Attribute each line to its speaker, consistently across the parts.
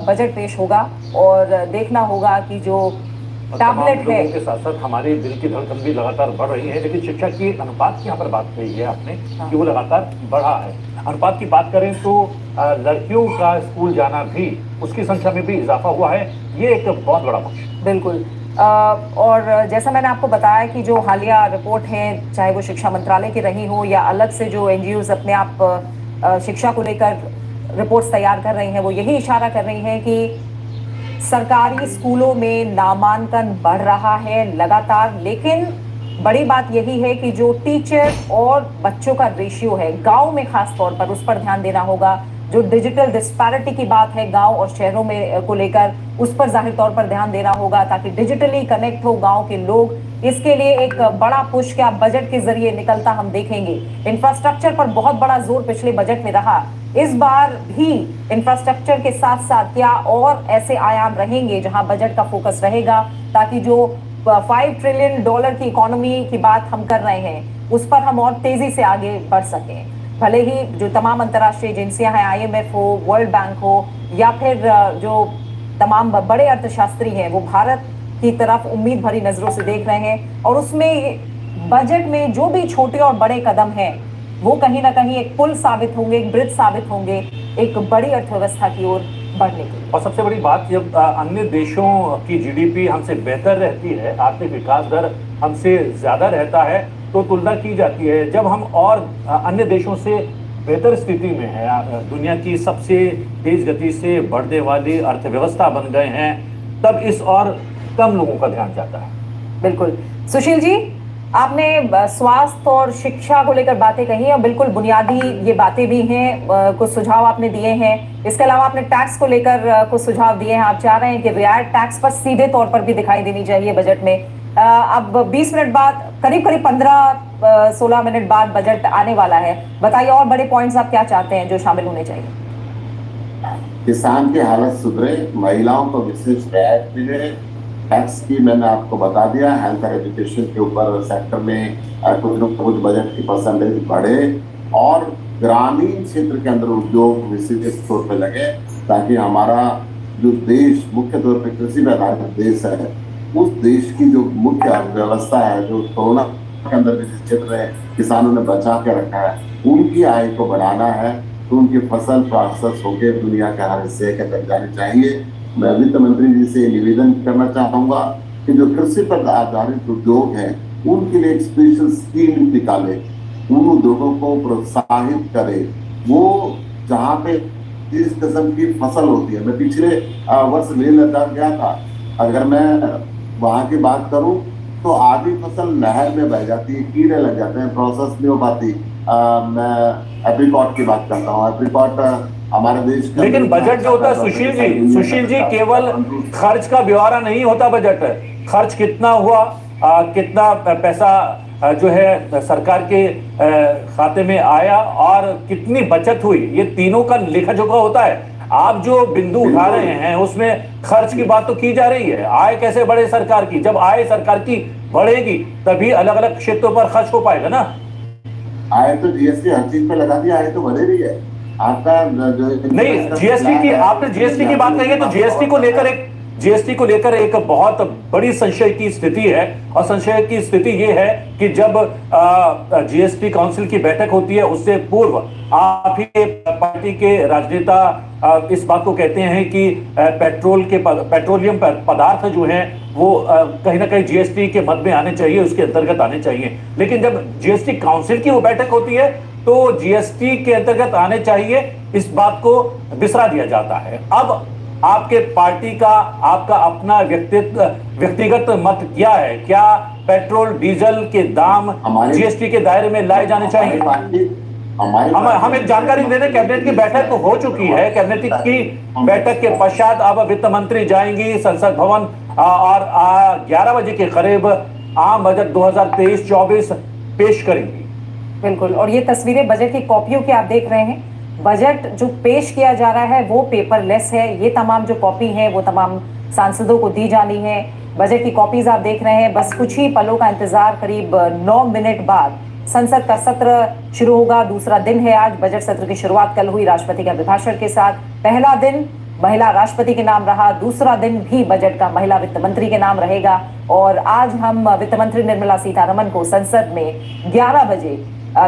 Speaker 1: Budget पेश होगा और देखना होगा कि जो
Speaker 2: तमाम
Speaker 1: टैबलेट है।
Speaker 2: लोगों के साथ साथ हमारे दिल की धड़कन भी लगातार बढ़ रही है, लेकिन शिक्षा की अनुपात की यहाँ पर बात कही है आपने
Speaker 1: हाँ।
Speaker 2: कि वो लगातार बढ़ा है। अनुपात की बात करें तो लड़कियों का स्कूल जाना भी, उसकी संख्या में भी इजाफा हुआ है। ये एक बहुत बड़ा पक्ष है।
Speaker 1: बिल्कुल। और जैसा मैंने आपको बताया कि जो हालिया रिपोर्ट है, चाहे वो शिक्षा मंत्रालय की रही हो या अलग से जो एनजीओज अपने आप शिक्षा को लेकर रिपोर्ट्स तैयार कर रही हैं, वो यही इशारा कर रही हैं कि सरकारी स्कूलों में नामांकन बढ़ रहा है लगातार। लेकिन बड़ी बात यही है कि जो टीचर और बच्चों का रेशियो है गांव में, खास तौर पर उस पर ध्यान देना होगा। जो डिजिटल डिस्पैरिटी की बात है गांव और शहरों में को लेकर, उस पर जाहिर तौर पर ध्यान देना होगा ताकि डिजिटली कनेक्ट हो गांव के लोग। इसके लिए एक बड़ा पुश क्या बजट के जरिए निकलता हम देखेंगे। इंफ्रास्ट्रक्चर पर बहुत बड़ा जोर पिछले बजट में रहा। इस बार भी इंफ्रास्ट्रक्चर के साथ साथ क्या और ऐसे आयाम रहेंगे जहां बजट का फोकस रहेगा, ताकि जो $5 ट्रिलियन की इकोनॉमी की बात हम कर रहे हैं उस पर हम और तेजी से आगे बढ़ सकें। भले ही जो तमाम अंतर्राष्ट्रीय एजेंसियां हैं, आईएमएफ हो, वर्ल्ड बैंक हो, या फिर जो तमाम बड़े अर्थशास्त्री हैं, वो भारत की तरफ उम्मीद भरी नजरों से देख रहे हैं। और उसमें बजट में जो भी छोटे और बड़े कदम हैं वो कहीं ना कहीं एक पुल साबित होंगे, एक ब्रिज साबित होंगे एक बड़ी अर्थव्यवस्था की ओर बढ़ने के लिए।
Speaker 2: और सबसे बड़ी बात, जब अन्य देशों की जीडीपी हमसे बेहतर रहती है, आर्थिक विकास दर हमसे ज्यादा रहता है, तो तुलना की जाती है। जब हम और अन्य देशों से बेहतर स्थिति में है, दुनिया की सबसे तेज गति से बढ़ने वाली अर्थव्यवस्था बन गए हैं, तब इस और कम लोगों का ध्यान जाता है।
Speaker 1: बिल्कुल। सुशील जी, आपने स्वास्थ्य और शिक्षा को लेकर बातें कही और बिल्कुल बुनियादी ये बातें भी हैं। कुछ सुझाव आपने दिए हैं। इसके अलावा आपने टैक्स को लेकर कुछ सुझाव दिए हैं। आप चाह रहे हैं कि रियायत टैक्स पर सीधे तौर पर भी दिखाई देनी चाहिए बजट में। अब 20 मिनट बाद, करीब करीब 15-16 मिनट बाद बजट आने वाला है। बताइए और बड़े पॉइंट्स आप क्या चाहते हैं जो शामिल होने चाहिए।
Speaker 3: किसान की हालत सुधरे, महिलाओं को विशेष रियायत मिले, टैक्स की मैंने आपको बता दिया, हेल्थ और एजुकेशन के ऊपर सेक्टर में कुछ न कुछ बजट की परसेंटेज बढ़े और ग्रामीण क्षेत्र के अंदर उद्योग विशेष तौर पर लगे, ताकि हमारा जो देश मुख्य तौर पर कृषि पर आधारित देश है, उस देश की जो मुख्य अर्थव्यवस्था है, जो कोरोना के अंदर जिस क्षेत्र में किसानों ने बचा के रखा है, उनकी आय को बढ़ाना है। तो उनकी फसल प्रोसेस होकर दुनिया के हर हिस्से के अंदर जानी चाहिए। मैं वित्त मंत्री जी से निवेदन करना चाहूंगा कि जो कृषि पर आधारित उद्योग हैं, उनके लिए एक स्पेशल स्कीम निकाले, उन उद्योगों को प्रोत्साहित करे। वो जहाँ पे जिस किस्म की फसल होती है, मैं पिछले वर्ष लेह लद्दाख गया था, अगर मैं वहां की बात करूं तो आधी फसल नहर में बह जाती है, कीड़े लग जाते हैं, प्रोसेस नहीं हो पाती। मैं एप्रिकॉट की बात करता हूँ। एप्रिकॉट हमारे देश का,
Speaker 2: लेकिन बजट जो होता है सुशील जी केवल खर्च का ब्यौरा नहीं होता। बजट खर्च कितना हुआ, कितना पैसा जो है सरकार के खाते में आया और कितनी बचत हुई, ये तीनों का लेखा जोखा होता है। आप जो बिंदु उठा रहे हैं उसमें खर्च की बात तो की जा रही है, आय कैसे बढ़े सरकार की। जब आय सरकार की बढ़ेगी तभी अलग अलग क्षेत्रों पर खर्च हो पाएगा ना।
Speaker 3: आय तो जीएसटी हर चीज पे लगा दिया, आय तो बढ़े रही है। आपका जो
Speaker 2: नहीं, जीएसटी की आपने जीएसटी की बात कही है, तो जीएसटी को लेकर एक बहुत बड़ी संशय की स्थिति है। और संशय की स्थिति यह है कि जब जीएसटी काउंसिल की बैठक होती है, उससे पूर्व आप ही पार्टी के राजनेता इस बात को कहते हैं कि पेट्रोलियम पदार्थ जो हैं वो कहीं ना कहीं जीएसटी के मद में आने चाहिए, उसके अंतर्गत आने चाहिए। लेकिन जब जीएसटी काउंसिल की वो बैठक होती है तो जीएसटी के अंतर्गत आने चाहिए, इस बात को बिसरा दिया जाता है। अब आपके पार्टी का, आपका अपना व्यक्तिगत मत क्या है? क्या पेट्रोल डीजल के दाम जीएसटी के दायरे में लाए जाने चाहिए? हम एक जानकारी दे दें, कैबिनेट की बैठक हो चुकी है। कैबिनेट की बैठक के पश्चात अब वित्त मंत्री जाएंगी संसद भवन और 11 बजे के करीब आम बजट 2023-24 पेश करेंगी।
Speaker 1: बिल्कुल। और ये तस्वीरें बजट की कॉपियों की आप देख रहे हैं। बजट जो पेश किया जा रहा है वो पेपरलेस है। ये तमाम जो कॉपी है वो तमाम सांसदों को दी जानी है। बजट की कॉपीज आप देख रहे हैं। बस कुछ ही पलों का इंतजार, करीब 9 मिनट बाद संसद का सत्र शुरू होगा। दूसरा दिन है आज। बजट सत्र की शुरुआत कल हुई राष्ट्रपति के अभिभाषण के साथ। पहला दिन महिला राष्ट्रपति के नाम रहा, दूसरा दिन भी बजट का महिला वित्त मंत्री के नाम रहेगा। और आज हम वित्त मंत्री निर्मला सीतारमन को संसद में 11 बजे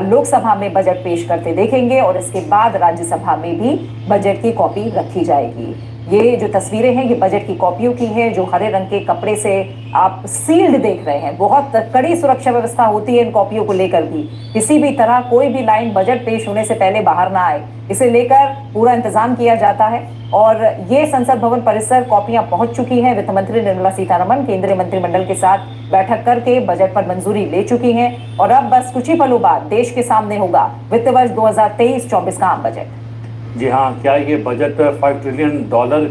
Speaker 1: लोकसभा में बजट पेश करते देखेंगे और इसके बाद राज्यसभा में भी बजट की कॉपी रखी जाएगी। ये जो तस्वीरें हैं ये बजट की कॉपियों की है, जो हरे रंग के कपड़े से आप सील्ड देख रहे हैं। बहुत कड़ी सुरक्षा व्यवस्था होती है इन कॉपियों को लेकर भी, किसी भी तरह कोई भी लाइन बजट पेश होने से पहले बाहर ना आए, इसे लेकर पूरा इंतजाम किया जाता है। और ये संसद भवन परिसर कॉपियां पहुंच चुकी हैं। वित्त मंत्री निर्मला सीतारमन केंद्रीय मंत्रिमंडल के साथ बैठक करके बजट पर मंजूरी ले चुकी हैं और अब बस कुछ ही पलों बाद देश के सामने होगा वित्त वर्ष 2023-24 का आम बजट।
Speaker 2: जी हाँ, क्या ये बजट $5 ट्रिलियन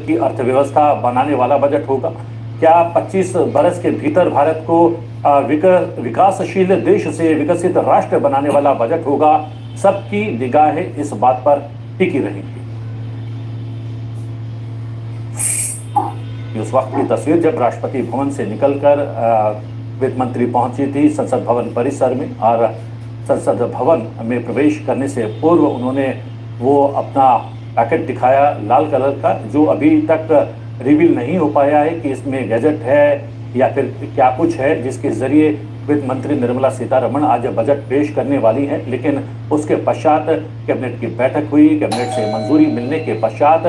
Speaker 2: की अर्थव्यवस्था बनाने वाला बजट होगा? क्या 25 बरस के भीतर भारत को विकासशील देश से विकसित राष्ट्र बनाने वाला बजट होगा? सबकी निगाहें इस बात पर टिकी रहेंगी। उस वक्त की तस्वीर जब राष्ट्रपति भवन से निकलकर वित्त मंत्री पहुंची थी संसद भवन परिसर में, और संसद भवन में प्रवेश करने से पूर्व उन्होंने वो अपना पैकेट दिखाया लाल कलर का, जो अभी तक रिवील नहीं हो पाया है कि इसमें गैजेट है या फिर क्या कुछ है, जिसके जरिए वित्त मंत्री निर्मला सीतारमण आज बजट पेश करने वाली हैं। लेकिन उसके पश्चात कैबिनेट की बैठक हुई, कैबिनेट से मंजूरी मिलने के पश्चात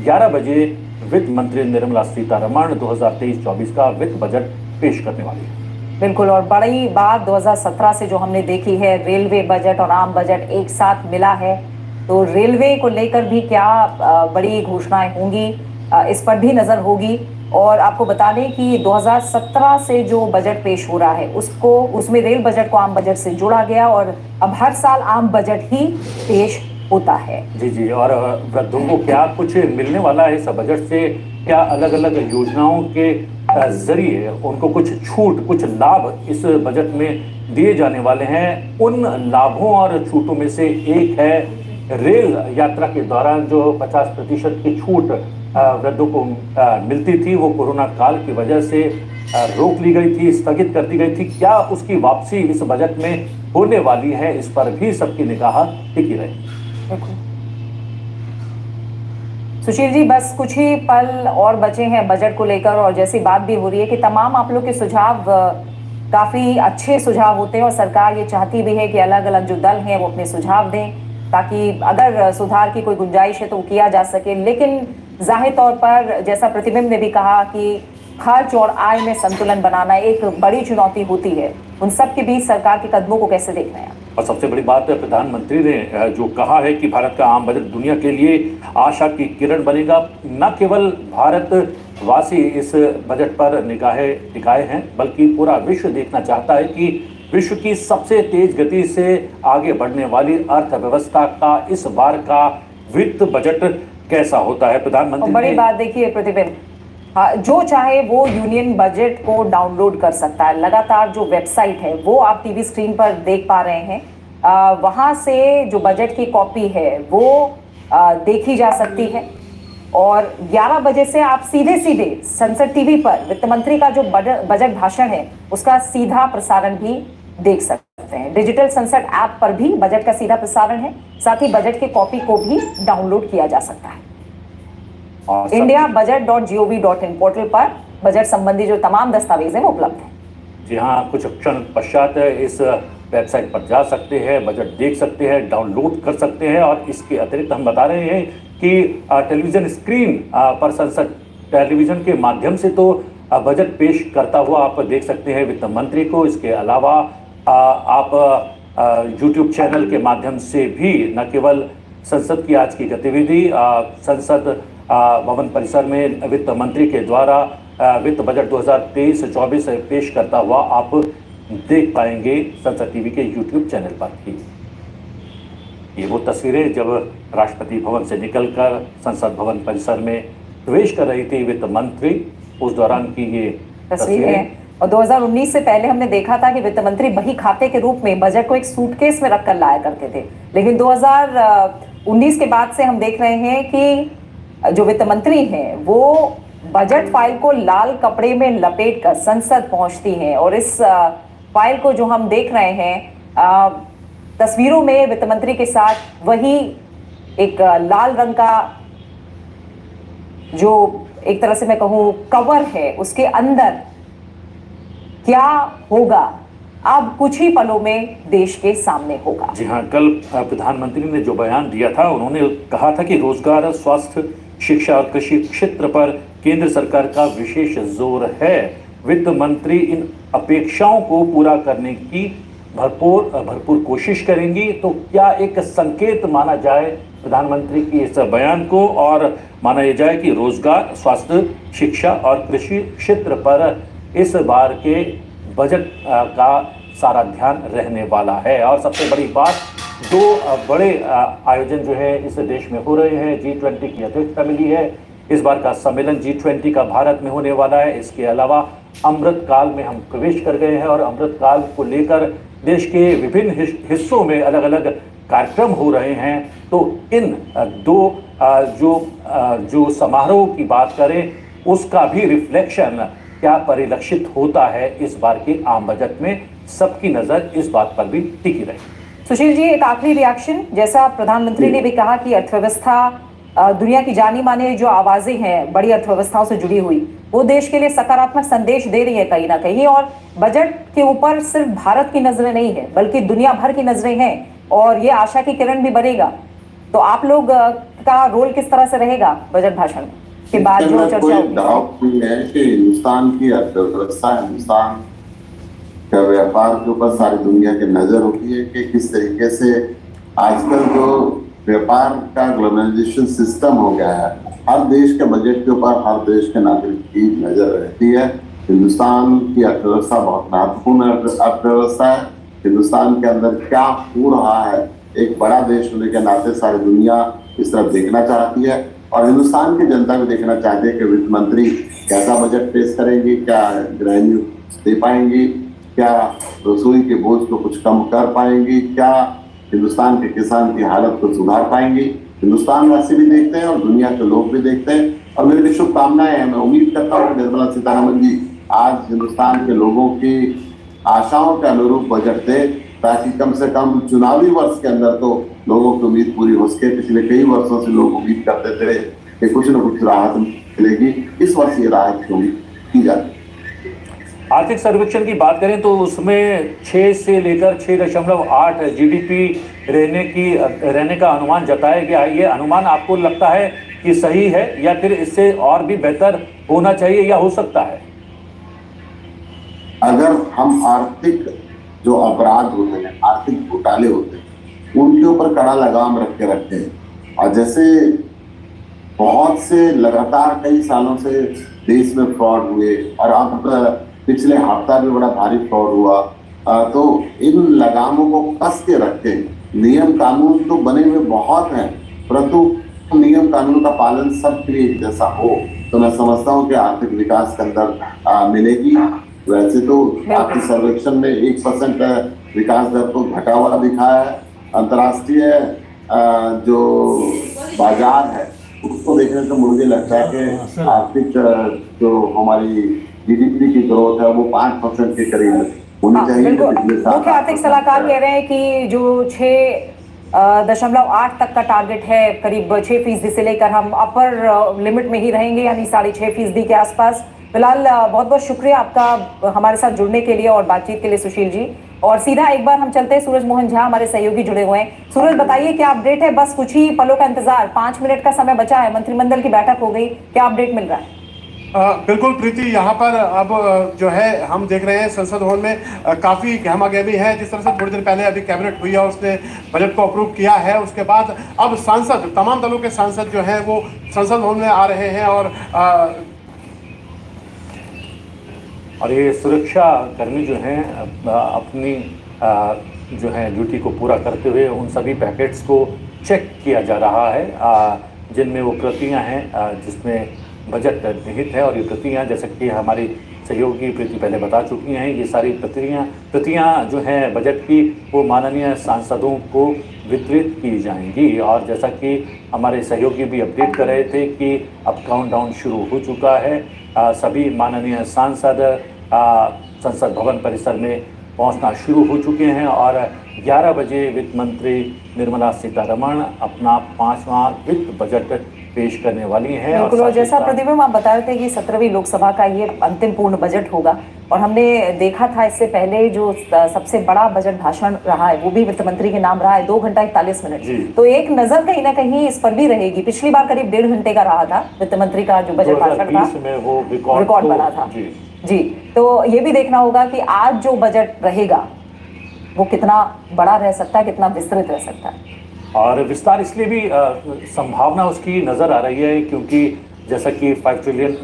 Speaker 2: 11 बजे वित्त मंत्री निर्मला सीतारमण 2023-24 का वित्त बजट पेश करने वाली है।
Speaker 1: बिल्कुल, और बड़ी बात 2017 से जो हमने देखी है, रेलवे बजट और आम बजट एक साथ मिला है, तो रेलवे को लेकर भी क्या बड़ी घोषणाएं होंगी, इस पर भी नजर होगी। और आपको बता दें कि 2017 से जो बजट पेश हो रहा है उसमें रेल बजट को आम बजट से जोड़ा गया और अब हर साल आम बजट ही पेश होता है।
Speaker 2: जी जी, और वृद्धों को क्या कुछ मिलने वाला है इस बजट से? क्या अलग अलग योजनाओं के जरिए उनको कुछ छूट, कुछ लाभ इस बजट में दिए जाने वाले हैं? उन लाभों और छूटों में से एक है रेल यात्रा के दौरान जो 50% की छूट वृद्धों को मिलती थी, वो कोरोना काल की वजह से रोक ली गई थी, स्थगित कर दी गई थी। क्या उसकी वापसी इस बजट में होने वाली है? इस पर भी सबकी निगाह टिकी रही।
Speaker 1: सुशील जी, बस कुछ ही पल और बचे हैं बजट को लेकर, और जैसी बात भी हो रही है कि तमाम आप लोग के सुझाव काफी अच्छे सुझाव होते हैं और सरकार ये चाहती भी है कि अलग अलग जो दल हैं वो अपने सुझाव दें, ताकि अगर सुधार की कोई गुंजाइश है तो वो किया जा सके। लेकिन जाहिर तौर पर जैसा प्रतिबिंब ने भी कहा कि खर्च और आय में संतुलन बनाना एक बड़ी चुनौती होती है। उन सब के बीच सरकार के कदमों को कैसे देख रहे हैं?
Speaker 2: और सबसे बड़ी बात है, प्रधानमंत्री ने जो कहा है कि भारत का आम बजट दुनिया के लिए आशा की किरण बनेगा। न केवल भारतवासी इस बजट पर निगाहें टिकाए हैं, बल्कि पूरा विश्व देखना चाहता है कि विश्व की सबसे तेज गति से आगे बढ़ने वाली अर्थव्यवस्था का इस बार का वित्त बजट कैसा होता है। प्रधानमंत्री
Speaker 1: बड़ी बात देखिए प्रतिबिंब, जो चाहे वो यूनियन बजट को डाउनलोड कर सकता है। लगातार जो वेबसाइट है वो आप टीवी स्क्रीन पर देख पा रहे हैं, वहां से जो बजट की कॉपी है वो देखी जा सकती है। और 11 बजे से आप सीधे सीधे संसद टीवी पर वित्त मंत्री का जो बजट भाषण है उसका सीधा प्रसारण भी देख सकते हैं। डिजिटल संसद ऐप पर भी बजट का सीधा प्रसारण है, साथ ही बजट की कॉपी को भी डाउनलोड किया जा सकता है। indiabudget.gov.in पोर्टल पर बजट संबंधी जो तमाम दस्तावेज हैं वो उपलब्ध हैं।
Speaker 2: जी हाँ, कुछ क्षण पश्चात इस वेबसाइट पर जा सकते हैं, बजट देख सकते हैं, डाउनलोड कर सकते हैं। और इसके अतिरिक्त हम बता रहे हैं कि टेलीविजन स्क्रीन पर संसद टेलीविजन के माध्यम से तो बजट पेश करता हुआ आप देख सकते हैं वित्त मंत्री को। इसके अलावा आप यूट्यूब चैनल के माध्यम से भी न केवल संसद की आज की गतिविधि, संसद भवन परिसर में वित्त मंत्री के द्वारा वित्त बजट 2023-24 पेश करता हुआ आप देख पाएंगे संसद टीवी के यूट्यूब चैनल पर भी। ये वो तस्वीरें जब राष्ट्रपति भवन से निकलकर संसद भवन परिसर में प्रवेश कर रही थी वित्त मंत्री, उस दौरान की ये तस्वीरें।
Speaker 1: और 2019 से पहले हमने देखा था कि वित्त मंत्री बही खाते के रूप में बजट को एक सूटकेस में रखकर लाया करते थे, लेकिन 2019 के बाद से हम देख रहे हैं कि जो वित्त मंत्री हैं वो बजट फाइल को लाल कपड़े में लपेटकर संसद पहुंचती हैं। और इस फाइल को जो हम देख रहे हैं तस्वीरों में वित्त मंत्री के साथ वही एक लाल रंग का जो एक तरह से मैं कहूं कवर है, उसके अंदर क्या होगा अब कुछ ही पलों में देश के सामने होगा।
Speaker 2: जी हाँ, कल प्रधानमंत्री ने जो बयान दिया था, उन्होंने कहा था कि रोजगार, स्वास्थ्य, शिक्षा और कृषि क्षेत्र पर केंद्र सरकार का विशेष जोर है। वित्त मंत्री इन अपेक्षाओं को पूरा करने की भरपूर कोशिश करेंगी। तो क्या एक संकेत माना जाए प्रधानमंत्री की इस बयान को, और माना यह जाए कि रोजगार, स्वास्थ्य, शिक्षा और कृषि क्षेत्र पर इस बार के बजट का सारा ध्यान रहने वाला है। और सबसे बड़ी बात, दो बड़े आयोजन जो है इस देश में हो रहे हैं। G20 की अध्यक्षता मिली है। इस बार का सम्मेलन G20 का भारत में होने वाला है। इसके अलावा अमृत काल में हम प्रवेश कर गए हैं और अमृत काल को लेकर देश के विभिन्न हिस्सों में अलग अलग कार्यक्रम हो रहे हैं। तो इन दो जो समारोह की बात करें, उसका भी रिफ्लेक्शन क्या परिलक्षित होता है इस बार के आम बजट में, सबकी नजर इस बात पर भी टिकी रही।
Speaker 1: सुशील जी, एक आखिरी रिएक्शन, जैसा प्रधानमंत्री ने भी कहा कि अर्थव्यवस्था, दुनिया की जानी माने जो आवाजें हैं बड़ी अर्थव्यवस्थाओं से जुड़ी हुई, वो देश के लिए सकारात्मक संदेश दे रही है कहीं ना कहीं। और बजट के ऊपर सिर्फ भारत की नजरें नहीं है, बल्कि दुनिया भर की नजरें हैं, और ये आशा की किरण भी बनेगा। तो आप लोग का रोल किस तरह से रहेगा बजट भाषण के बाद जो चर्चा होगी?
Speaker 3: डाउट नहीं है कि हिंदुस्तान की अर्थव्यवस्था, हिंदुस्तान का व्यापार के ऊपर सारी दुनिया की नजर होती है कि किस तरीके से आजकल जो व्यापार का ग्लोबलाइजेशन सिस्टम हो गया है, हर देश के बजट के ऊपर हर देश के नागरिक की नजर रहती है। हिंदुस्तान की अर्थव्यवस्था बहुत महत्वपूर्ण अर्थव्यवस्था है। हिंदुस्तान के अंदर क्या हो रहा है, एक बड़ा देश होने के नाते सारी दुनिया इस तरफ देखना चाहती है, और हिंदुस्तान की जनता भी देखना चाहती है कि वित्त मंत्री कैसा बजट पेश करेंगी, क्या गृहिणी दे पाएंगी, क्या रसोई के बोझ को कुछ कम कर पाएंगी, क्या हिंदुस्तान के किसान की हालत को सुधार पाएंगी। हिंदुस्तान वासी भी देखते हैं और दुनिया के लोग भी देखते हैं, और मेरी शुभकामनाएं हैं। मैं उम्मीद करता हूँ निर्मला सीतारमण जी आज हिंदुस्तान के लोगों की आशाओं के अनुरूप बजट दे, ताकि कम से कम चुनावी वर्ष के अंदर तो लोगों की उम्मीद पूरी हो सके। पिछले कई वर्षों से लोग उम्मीद करते थे कि कुछ न कुछ राहत मिलेगी, इस वर्ष ये राहत की उम्मीद की जाती है।
Speaker 2: आर्थिक सर्वेक्षण की बात करें तो उसमें 6 से लेकर 6.8 जीडीपी रहने का अनुमान जताया गया है। ये अनुमान आपको लगता है कि सही है, या फिर इससे और भी बेहतर होना चाहिए, या हो सकता है?
Speaker 3: अगर हम आर्थिक जो अपराध होते हैं, आर्थिक घोटाले होते हैं, उनके ऊपर कड़ा लगाम रख के रखते हैं, और जैसे बहुत से लगातार कई सालों से देश में फ्रॉड हुए, और अब पिछले हफ्ता भी बड़ा भारी फ्रॉड हुआ, तो इन लगामों को कस के रखते। नियम कानून तो बने हुए बहुत हैं, परंतु नियम कानून का पालन सबके लिए जैसा हो, तो मैं समझता हूँ कि आर्थिक विकास के अंदर मिलेगी। वैसे तो आर्थिक सर्वेक्षण में 1% विकास दर को घटा हुआ दिखाया है। अंतर्राष्ट्रीय जो बाजार है उसको देखने से मुझे लगता है कि आर्थिक जो हमारी जीडीपी की ग्रोथ है वो 5% के करीब होनी चाहिए।
Speaker 1: मुख्य आर्थिक सलाहकार कह रहे हैं कि जो 6.8 तक का टारगेट है, करीब 6% से लेकर हम अपर लिमिट में ही रहेंगे, यानी 6.5% के आसपास। फिलहाल बहुत बहुत शुक्रिया आपका हमारे साथ जुड़ने के लिए और बातचीत के लिए सुशील जी। और सीधा एक बार हम चलते हैं, सूरज मोहन झा हमारे सहयोगी जुड़े हुए हैं। सूरज, बताइए क्या अपडेट है? बस कुछ ही पलों का इंतजार, 5 मिनट का समय बचा है, मंत्रिमंडल की बैठक हो गई, क्या अपडेट मिल रहा है?
Speaker 4: बिल्कुल प्रीति, यहाँ पर अब जो है हम देख रहे हैं संसद भवन में काफ़ी गहमा गहमी है। जिस तरह से थोड़ी देर पहले अभी कैबिनेट हुई है, उसने बजट को अप्रूव किया है, उसके बाद अब सांसद, तमाम दलों के सांसद जो हैं वो संसद भवन में आ रहे हैं,
Speaker 2: और ये सुरक्षा कर्मी जो हैं अपनी जो है ड्यूटी को पूरा करते हुए उन सभी पैकेट्स को चेक किया जा रहा है, जिनमें वो प्रतियां हैं जिसमें बजट निहित है। और ये प्रतियां, जैसे कि हमारी सहयोगी प्रीति पहले बता चुकी हैं, ये सारी प्रतियां जो हैं बजट की, वो माननीय सांसदों को वितरित की जाएंगी। और जैसा कि हमारे सहयोगी भी अपडेट कर रहे थे कि अब काउंटडाउन शुरू हो चुका है। सभी माननीय सांसद संसद भवन परिसर में पहुंचना शुरू हो चुके हैं, और 11 बजे वित्त मंत्री निर्मला सीतारमण अपना 5वां वित्त बजट पेश करने वाली हैं।
Speaker 1: बिल्कुल, और
Speaker 2: साथ ही
Speaker 1: जैसा
Speaker 2: साथ
Speaker 1: प्रतिबिंब आप बता रहे थे कि 17वीं लोकसभा का ये अंतिम पूर्ण बजट होगा, और हमने देखा था इससे पहले जो सबसे बड़ा बजट भाषण रहा है वो भी वित्त मंत्री के नाम रहा है, 2 घंटा 41
Speaker 2: जी।
Speaker 1: मिनट। तो एक नजर कहीं ना कहीं इस पर भी रहेगी। पिछली बार करीब 1.5 घंटे का रहा था वित्त मंत्री का जो बजट भाषण था,
Speaker 2: 2020 में वो
Speaker 1: रिकॉर्ड बना था।
Speaker 2: जी
Speaker 1: जी, तो ये भी देखना होगा कि आज जो बजट रहेगा वो कितना बड़ा रह सकता है, कितना विस्तृत रह सकता है।
Speaker 2: और विस्तार इसलिए भी संभावना उसकी नजर आ रही है क्योंकि जैसा कि $5 ट्रिलियन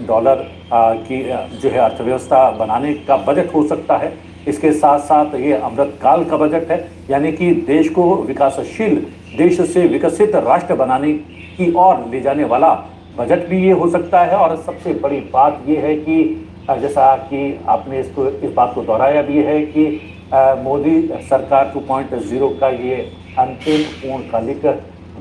Speaker 2: की जो है अर्थव्यवस्था बनाने का बजट हो सकता है। इसके साथ साथ ये अमृतकाल का बजट है, यानी कि देश को विकासशील देश से विकसित राष्ट्र बनाने की ओर ले जाने वाला बजट भी ये हो सकता है। और सबसे बड़ी बात ये है कि जैसा कि आपने इस बात को दोहराया भी है कि मोदी सरकार 2.0 का ये अंतिम पूर्णकालिक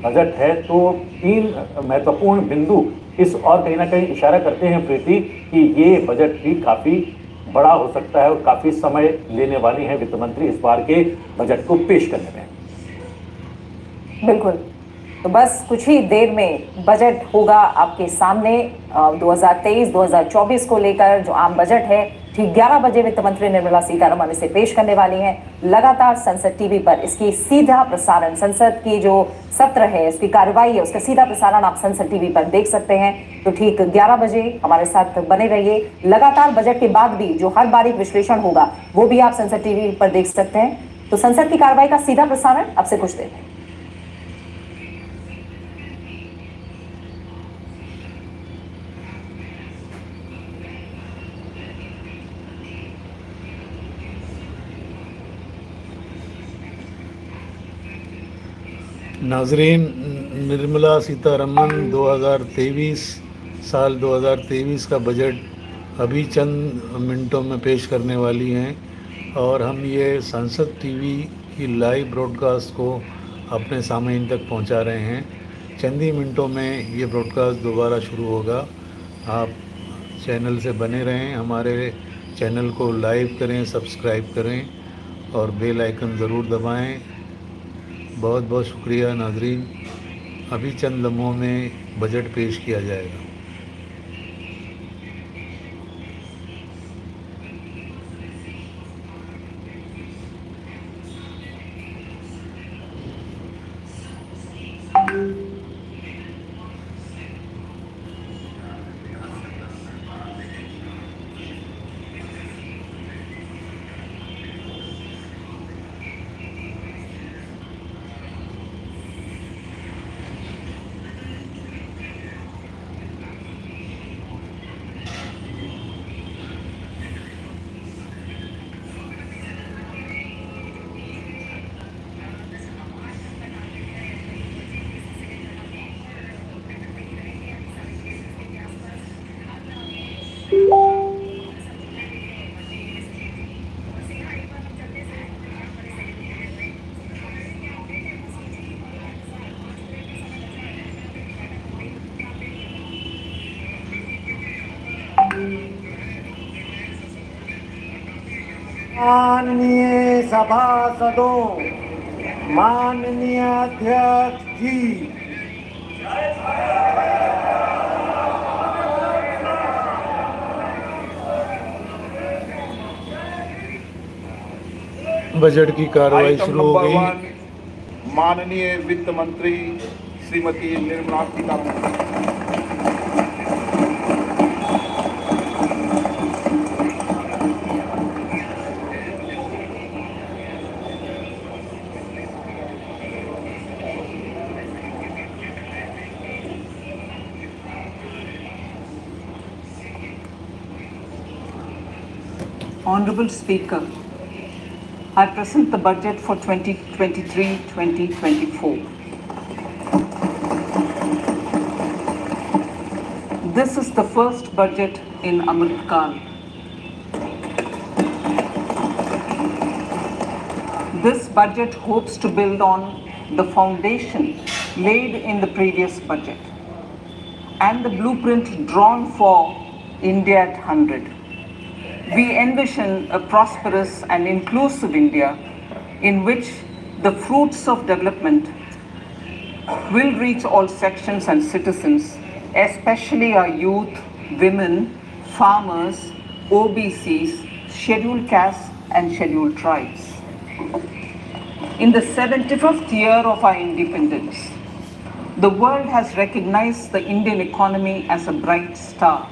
Speaker 2: बजट है। तो 3 महत्वपूर्ण बिंदु इस और कहीं ना कहीं इशारा करते हैं प्रीति कि ये बजट भी काफी बड़ा हो सकता है और काफी समय लेने वाली है वित्त मंत्री इस बार के बजट को पेश करने में।
Speaker 1: बिल्कुल, तो बस कुछ ही देर में बजट होगा आपके सामने। 2023-2024 को लेकर जो आम बजट है ठीक 11 बजे वित्त मंत्री निर्मला सीतारमण इसे पेश करने वाली हैं। लगातार संसद टीवी पर इसकी सीधा प्रसारण, संसद की जो सत्र है उसकी कार्रवाई है उसका सीधा प्रसारण आप संसद टीवी पर देख सकते हैं। तो ठीक 11 बजे हमारे साथ बने रहिए। लगातार बजट के बाद भी जो हर बारीक विश्लेषण होगा वो भी आप संसद टीवी पर देख सकते हैं। तो संसद की कार्रवाई का सीधा प्रसारण अब से कुछ देर में।
Speaker 5: नाजरीन, निर्मला सीतारमण 2023 का बजट अभी चंद मिनटों में पेश करने वाली हैं और हम ये संसद टीवी की लाइव ब्रॉडकास्ट को अपने सामीन तक पहुंचा रहे हैं। चंद ही मिनटों में ये ब्रॉडकास्ट दोबारा शुरू होगा। आप चैनल से बने रहें, हमारे चैनल को लाइक करें, सब्सक्राइब करें और बेल आइकन ज़रूर दबाएं। बहुत बहुत शुक्रिया नाजरीन। अभी चंद लम्हों में बजट पेश किया जाएगा।
Speaker 6: माननीय सभासदों, माननीय अध्यक्ष जी,
Speaker 5: बजट की कार्रवाई
Speaker 6: आइटम
Speaker 5: शुरू हो
Speaker 6: नंबर
Speaker 5: गई।
Speaker 6: 1, माननीय वित्त मंत्री Shrimati Nirmala Sitharaman.
Speaker 7: Honorable Speaker, I present the budget for 2023-2024. This is the first budget in Amritkal. This budget hopes to build on the foundation laid in the previous budget and the blueprint drawn for India at 100. We envision a prosperous and inclusive India in which the fruits of development will reach all sections and citizens especially our youth, women, farmers, OBCs, scheduled castes, and scheduled tribes. In the 75th year of our independence, the world has recognized the Indian economy as a bright star.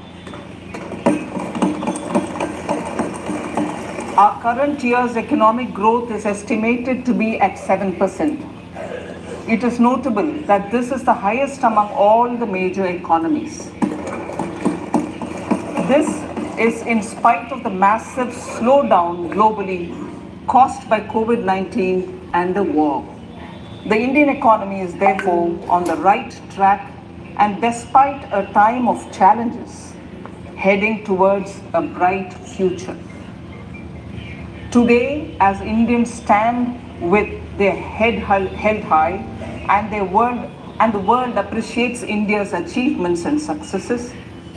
Speaker 7: Our current year's economic growth is estimated to be at 7%. It is notable that this is the highest among all the major economies. This is in spite of the massive slowdown globally caused by COVID-19 and the war. The Indian economy is therefore on the right track and despite a time of challenges, heading towards a bright future. Today, as Indians stand with their head held high and the world appreciates India's achievements and successes,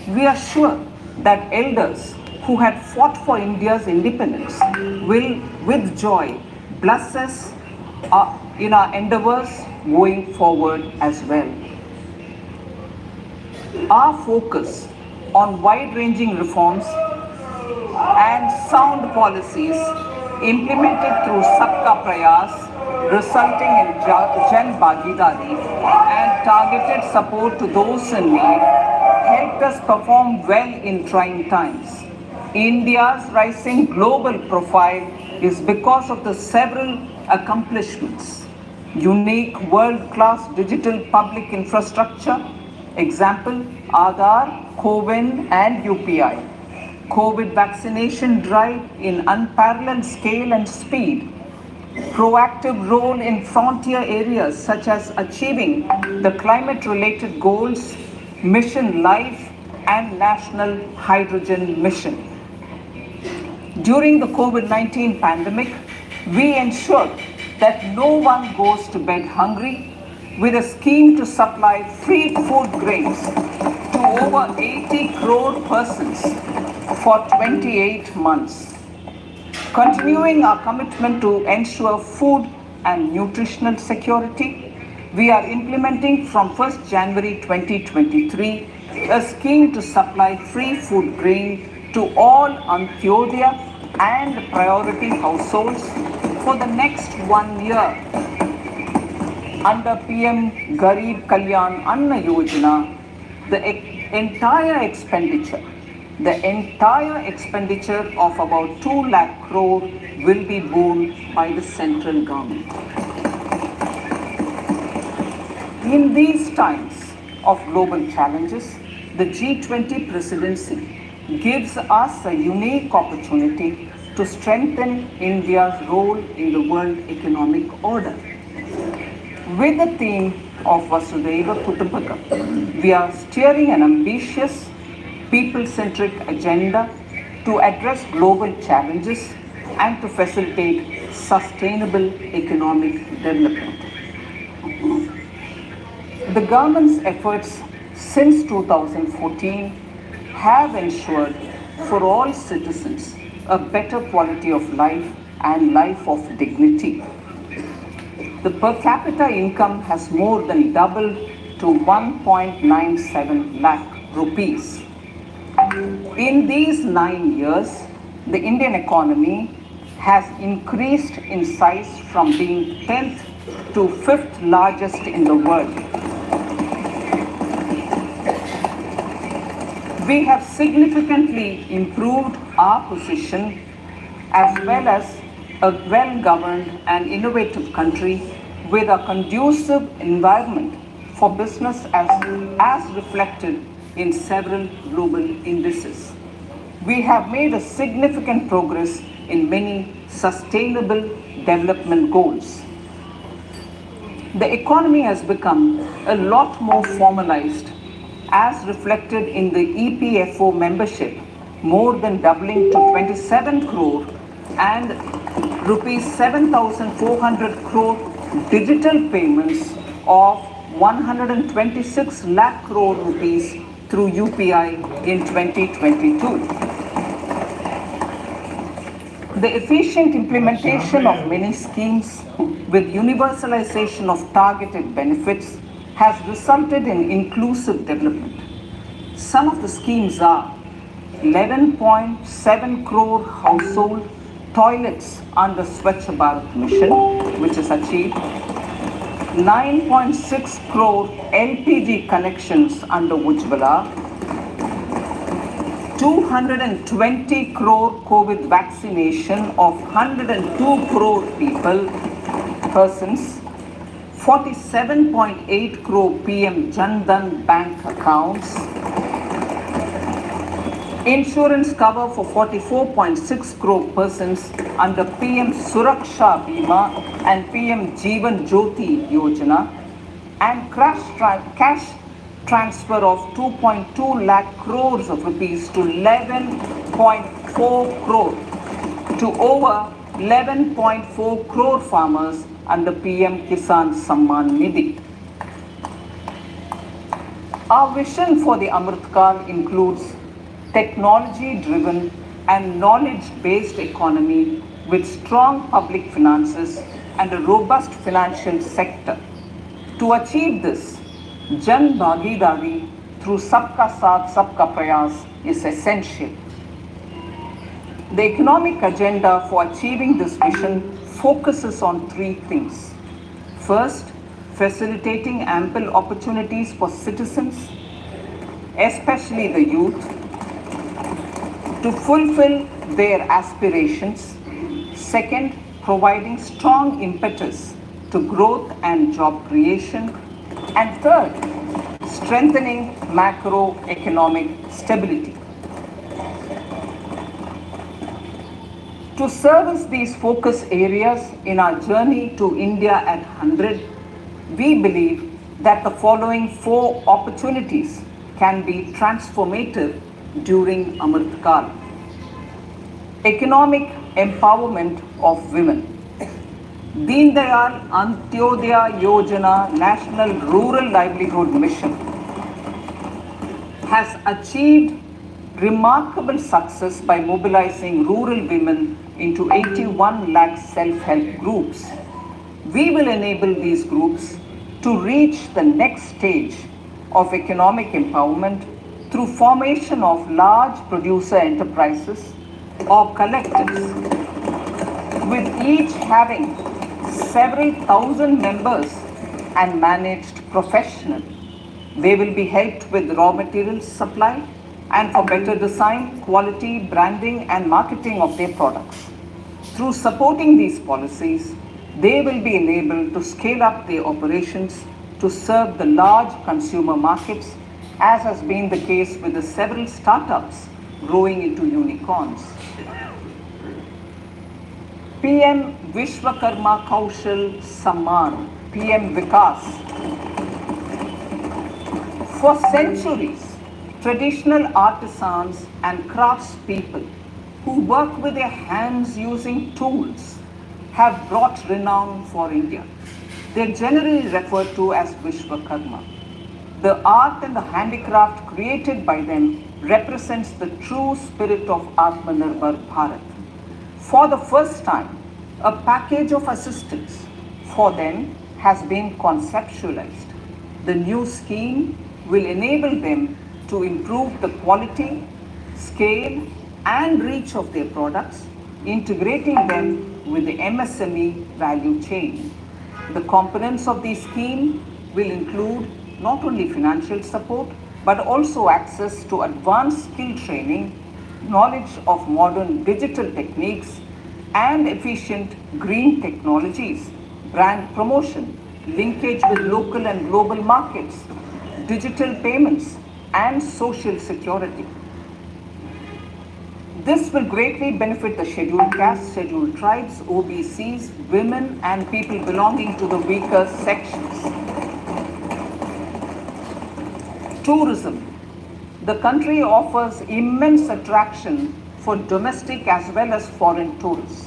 Speaker 7: we are sure that elders who had fought for India's independence will, with joy, bless us in our endeavors going forward as well. Our focus on wide-ranging reforms and sound policies implemented through Sabka Prayas, resulting in Jan Bhagidari and targeted support to those in need, helped us perform well in trying times. India's rising global profile is because of the several accomplishments: unique world-class digital public infrastructure, example Aadhaar, CoWIN and UPI, COVID vaccination drive in unparalleled scale and speed, proactive role in frontier areas such as achieving the climate-related goals, Mission Life and National Hydrogen Mission. During the COVID-19 pandemic, we ensured that no one goes to bed hungry with a scheme to supply free food grains to over 80 crore persons for 28 months. Continuing our commitment to ensure food and nutritional security, we are implementing from 1st January 2023 a scheme to supply free food grain to all Antyodaya and priority households for the next 1 year. Under PM Garib Kalyan Anna Yojana, the entire expenditure of about 2 lakh crore will be borne by the central government. In these times of global challenges, the G20 presidency gives us a unique opportunity to strengthen India's role in the world economic order. With the theme of Vasudhaiva Kutumbakam, we are steering an ambitious, people-centric agenda to address global challenges and to facilitate sustainable economic development. The government's efforts since 2014 have ensured for all citizens a better quality of life and life of dignity. The per capita income has more than doubled to 1.97 lakh rupees. In these 9 years, the Indian economy has increased in size from being 10th to 5th largest in the world. We have significantly improved our position as well as a well-governed and innovative country with a conducive environment for business as reflected in several global indices. We have made a significant progress in many sustainable development goals. The economy has become a lot more formalized as reflected in the EPFO membership, more than doubling to 27 crore and rupees 7,400 crore digital payments of 126 lakh crore rupees through UPI in 2022. The efficient implementation of many schemes with universalization of targeted benefits has resulted in inclusive development. Some of the schemes are 11.7 crore household toilets under Swachh Bharat mission, which is achieved. 9.6 crore LPG connections under Ujjwala. 220 crore COVID vaccination of 102 crore persons. 47.8 crore PM Jan Dhan bank accounts. Insurance cover for 44.6 crore persons under PM Suraksha Bima and PM Jeevan Jyoti Yojana, and cash transfer of 2.2 lakh crores of rupees to 11.4 crore to over 11.4 crore farmers under PM Kisan Samman Nidhi. Our vision for the Amritkal includes technology-driven and knowledge-based economy with strong public finances and a robust financial sector. To achieve this, Jan Bhagidari through Sabka Saath Sabka Prayas is essential. The economic agenda for achieving this vision focuses on three things. First, facilitating ample opportunities for citizens, especially the youth, to fulfill their aspirations. Second, providing strong impetus to growth and job creation. And third, strengthening macroeconomic stability. To service these focus areas in our journey to India at 100, we believe that the following four opportunities can be transformative during Amritkal. Economic empowerment of women. Deen Dayal Antyodaya Yojana National Rural Livelihood Mission has achieved remarkable success by mobilizing rural women into 81 lakh self-help groups. We will enable these groups to reach the next stage of economic empowerment through formation of large producer enterprises or collectives, with each having several thousand members and managed professionally. They will be helped with raw materials supply and for better design, quality, branding and marketing of their products. Through supporting these policies, they will be enabled to scale up their operations to serve the large consumer markets, as has been the case with the several startups growing into unicorns. PM Vishwakarma Kaushal Samman, PM Vikas. For centuries, traditional artisans and craftspeople who work with their hands using tools have brought renown for India. They are generally referred to as Vishwakarma. The art and the handicraft created by them represents the true spirit of Atmanirbhar Bharat. For the first time, a package of assistance for them has been conceptualized. The new scheme will enable them to improve the quality, scale, and reach of their products, integrating them with the MSME value chain. The components of the scheme will include not only financial support, but also access to advanced skill training, knowledge of modern digital techniques, and efficient green technologies, brand promotion, linkage with local and global markets, digital payments, and social security. This will greatly benefit the scheduled castes, scheduled tribes, OBCs, women, and people belonging to the weaker sections. Tourism. The country offers immense attraction for domestic as well as foreign tourists.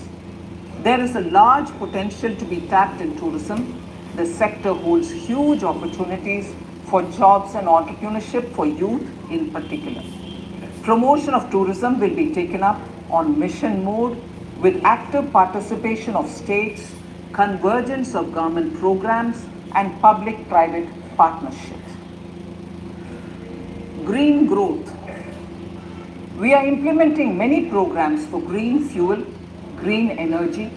Speaker 7: There is a large potential to be tapped in tourism. The sector holds huge opportunities for jobs and entrepreneurship for youth in particular. Promotion of tourism will be taken up on mission mode with active participation of states, convergence of government programs, and public-private partnerships. green growth. We are implementing many programs for green fuel, green energy,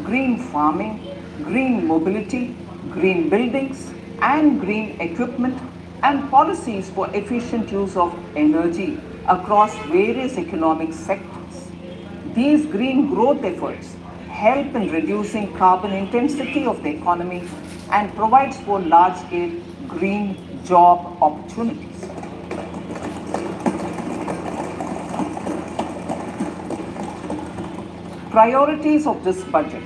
Speaker 7: green farming, green mobility, green buildings, and green equipment, and policies for efficient use of energy across various economic sectors. These green growth efforts help in reducing carbon intensity of the economy and provides for large-scale green job opportunities. Priorities of this budget.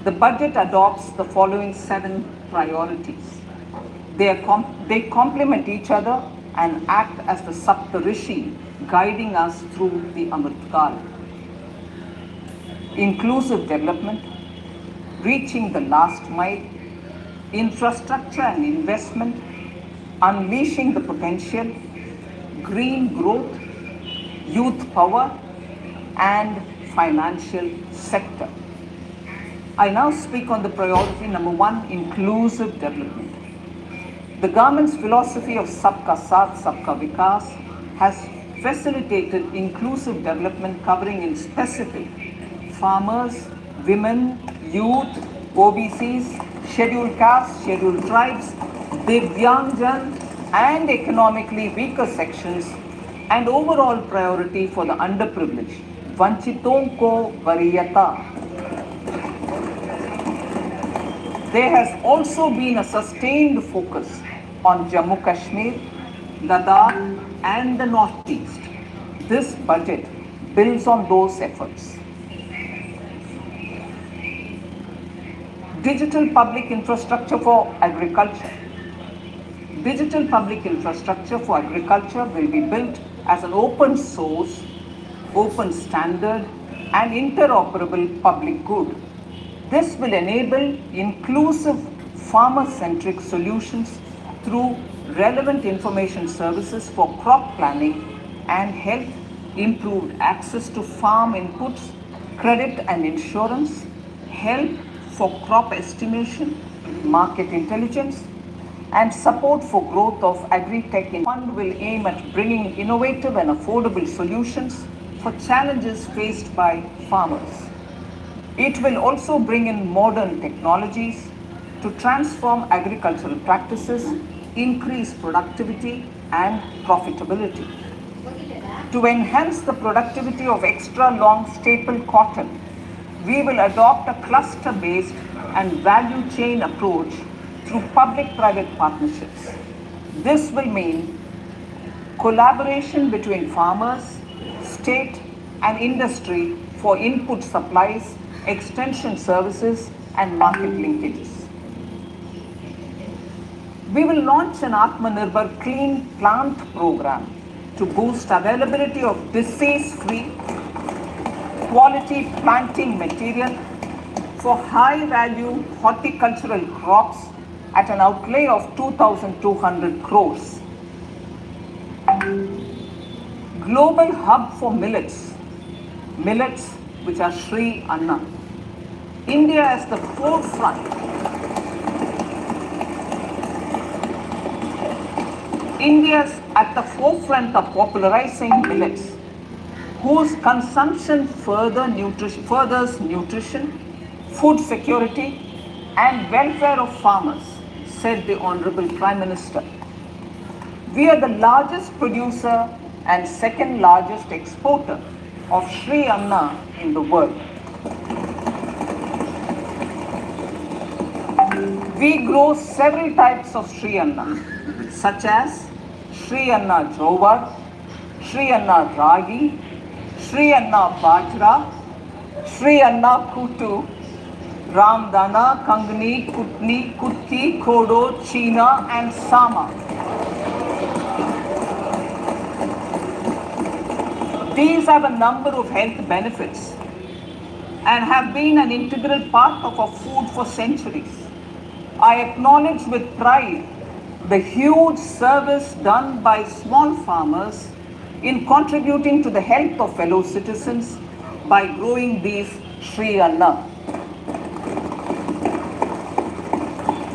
Speaker 7: The budget adopts the following 7 priorities. They complement each other and act as the Saptarishi guiding us through the Amritkal. Inclusive development, reaching the last mile, infrastructure and investment, unleashing the potential, green growth, youth power, and financial sector. I now speak on the priority number 1, inclusive development. The government's philosophy of Sabka Saath, Sabka Vikas has facilitated inclusive development covering in specific farmers, women, youth, OBCs, scheduled castes, scheduled tribes, Divyangjan, and economically weaker sections, and overall priority for the underprivileged. Vanchiton ko variyata. There has also been a sustained focus on Jammu Kashmir, Ladakh, and the Northeast. This budget builds on those efforts. Digital public infrastructure for agriculture. Digital public infrastructure for agriculture will be built as an open source, open standard, and interoperable public good. This will enable inclusive farmer-centric solutions through relevant information services for crop planning and help improved access to farm inputs, credit and insurance, help for crop estimation, market intelligence, and support for growth of agri-tech. The fund will aim at bringing innovative and affordable solutions for challenges faced by farmers. It will also bring in modern technologies to transform agricultural practices, increase productivity and profitability. To enhance the productivity of extra long staple cotton, we will adopt a cluster-based and value chain approach through public-private partnerships. This will mean collaboration between farmers, state and industry for input supplies, extension services and market linkages. We will launch an Atmanirbhar Clean Plant program to boost availability of disease-free, quality planting material for high-value horticultural crops at an outlay of 2,200 crores. Global hub for millets, which are Sri Anna. India is the forefront. India is at the forefront of popularizing millets, whose consumption furthers nutrition, food security, and welfare of farmers, said the Honorable Prime Minister. We are the largest producer and second largest exporter of Sri Anna in the world. We grow several types of Sri Anna, such as Sri Anna Jowar, Sri Anna Ragi, Sri Anna Bajra, Sri Anna Kutu, Ramdana, Kangni, Kutni, Kutti, Kodo, China, and Sama. These have a number of health benefits and have been an integral part of our food for centuries. I acknowledge with pride the huge service done by small farmers in contributing to the health of fellow citizens by growing these Sri Anna.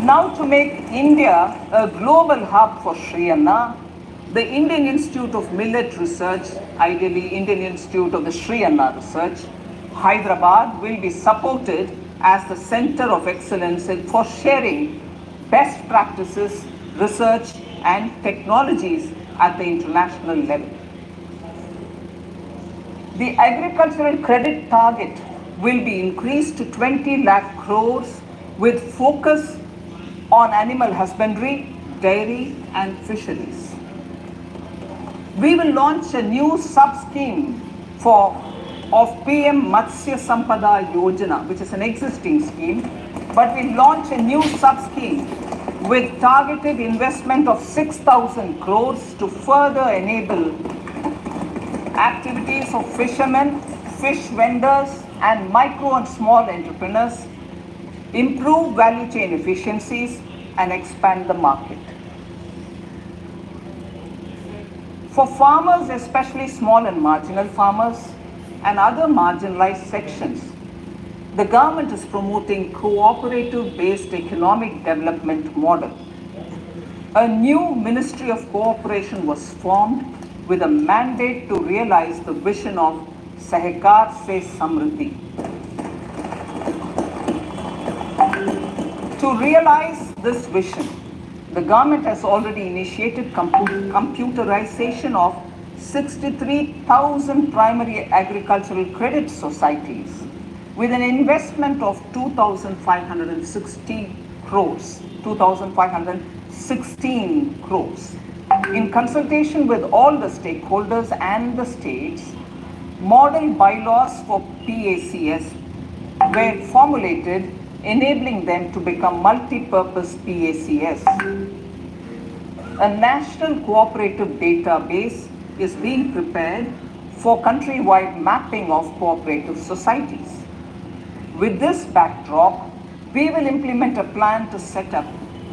Speaker 7: Now, to make India a global hub for Sri Anna, the Indian Institute of Millet Research, ideally Indian Institute of the Sri Anna Research, Hyderabad, will be supported as the center of excellence for sharing best practices, research and technologies at the international level. The agricultural credit target will be increased to 20 lakh crores with focus on animal husbandry, dairy and fisheries. We will launch a new sub-scheme of PM Matsya Sampada Yojana, which is an existing scheme, but we launch a new sub-scheme with targeted investment of 6,000 crores to further enable activities of fishermen, fish vendors and micro and small entrepreneurs, improve value chain efficiencies and expand the market. For farmers, especially small and marginal farmers and other marginalized sections, the government is promoting cooperative-based economic development model. A new Ministry of Cooperation was formed with a mandate to realize the vision of Sahakar Se Samriddhi. To realize this vision, the government has already initiated computerization of 63,000 primary agricultural credit societies with an investment of 2,516 crores. In consultation with all the stakeholders and the states, model bylaws for PACS were formulated, enabling them to become multi-purpose PACS. A national cooperative database is being prepared for countrywide mapping of cooperative societies. With this backdrop, we will implement a plan to set up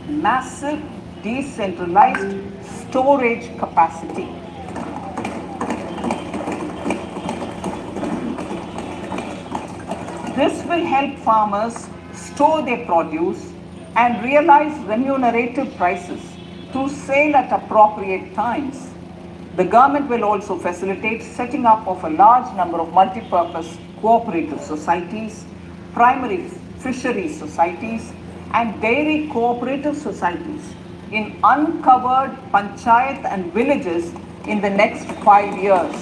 Speaker 7: massive decentralized storage capacity. This will help farmers store their produce and realize remunerative prices through sale at appropriate times. The government will also facilitate setting up of a large number of multi-purpose cooperative societies, primary fishery societies and dairy cooperative societies in uncovered panchayat and villages in the next 5 years.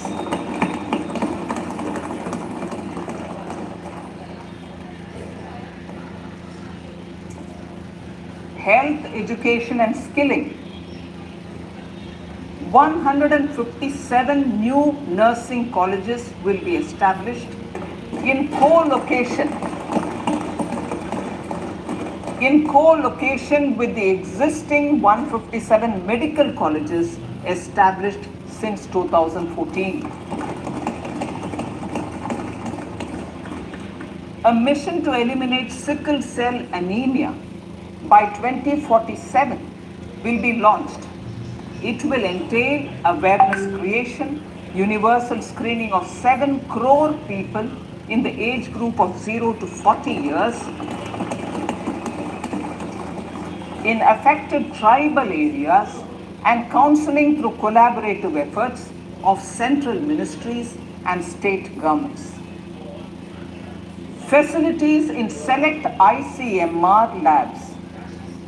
Speaker 7: Health, education and skilling. 157 new nursing colleges will be established in co-location with the existing 157 medical colleges established since 2014. A mission to eliminate sickle cell anemia by 2047 will be launched. It will entail awareness creation, universal screening of 7 crore people in the age group of 0 to 40 years in affected tribal areas and counseling through collaborative efforts of central ministries and state governments. Facilities in select ICMR labs,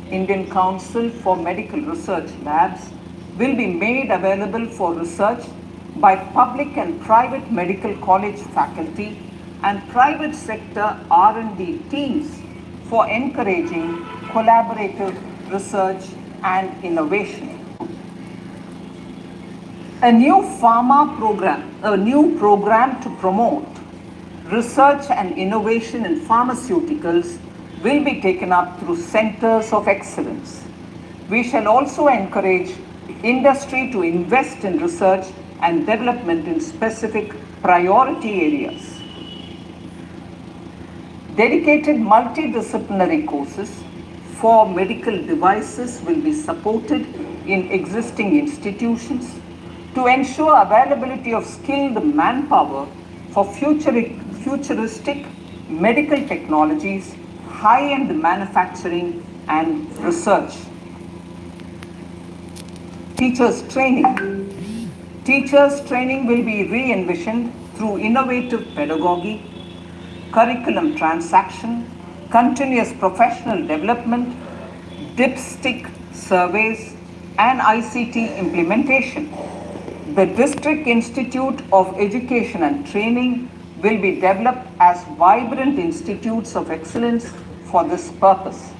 Speaker 7: Indian Council for Medical Research labs, will be made available for research by public and private medical college faculty and private sector R&D teams for encouraging collaborative research and innovation. A new program to promote research and innovation in pharmaceuticals will be taken up through centers of excellence. We shall also encourage industry to invest in research and development in specific priority areas. Dedicated multidisciplinary courses for medical devices will be supported in existing institutions to ensure availability of skilled manpower for futuristic medical technologies, high-end manufacturing and research. Teachers training. Teachers training will be re-envisioned through innovative pedagogy, curriculum transaction, continuous professional development, dipstick surveys, and ICT implementation. The District Institute of Education and Training will be developed as vibrant institutes of excellence for this purpose.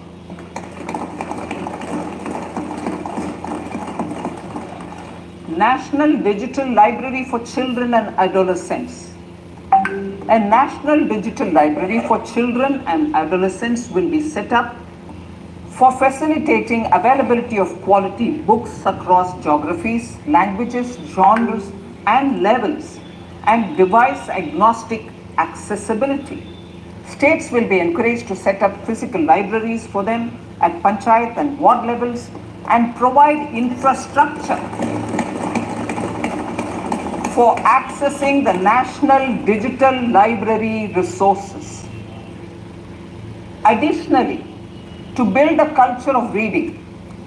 Speaker 7: National Digital Library for Children and Adolescents. A National Digital Library for Children and Adolescents will be set up for facilitating availability of quality books across geographies, languages, genres, and levels, and device agnostic accessibility. States will be encouraged to set up physical libraries for them at panchayat and ward levels and provide infrastructure for accessing the national digital library resources. Additionally, to build a culture of reading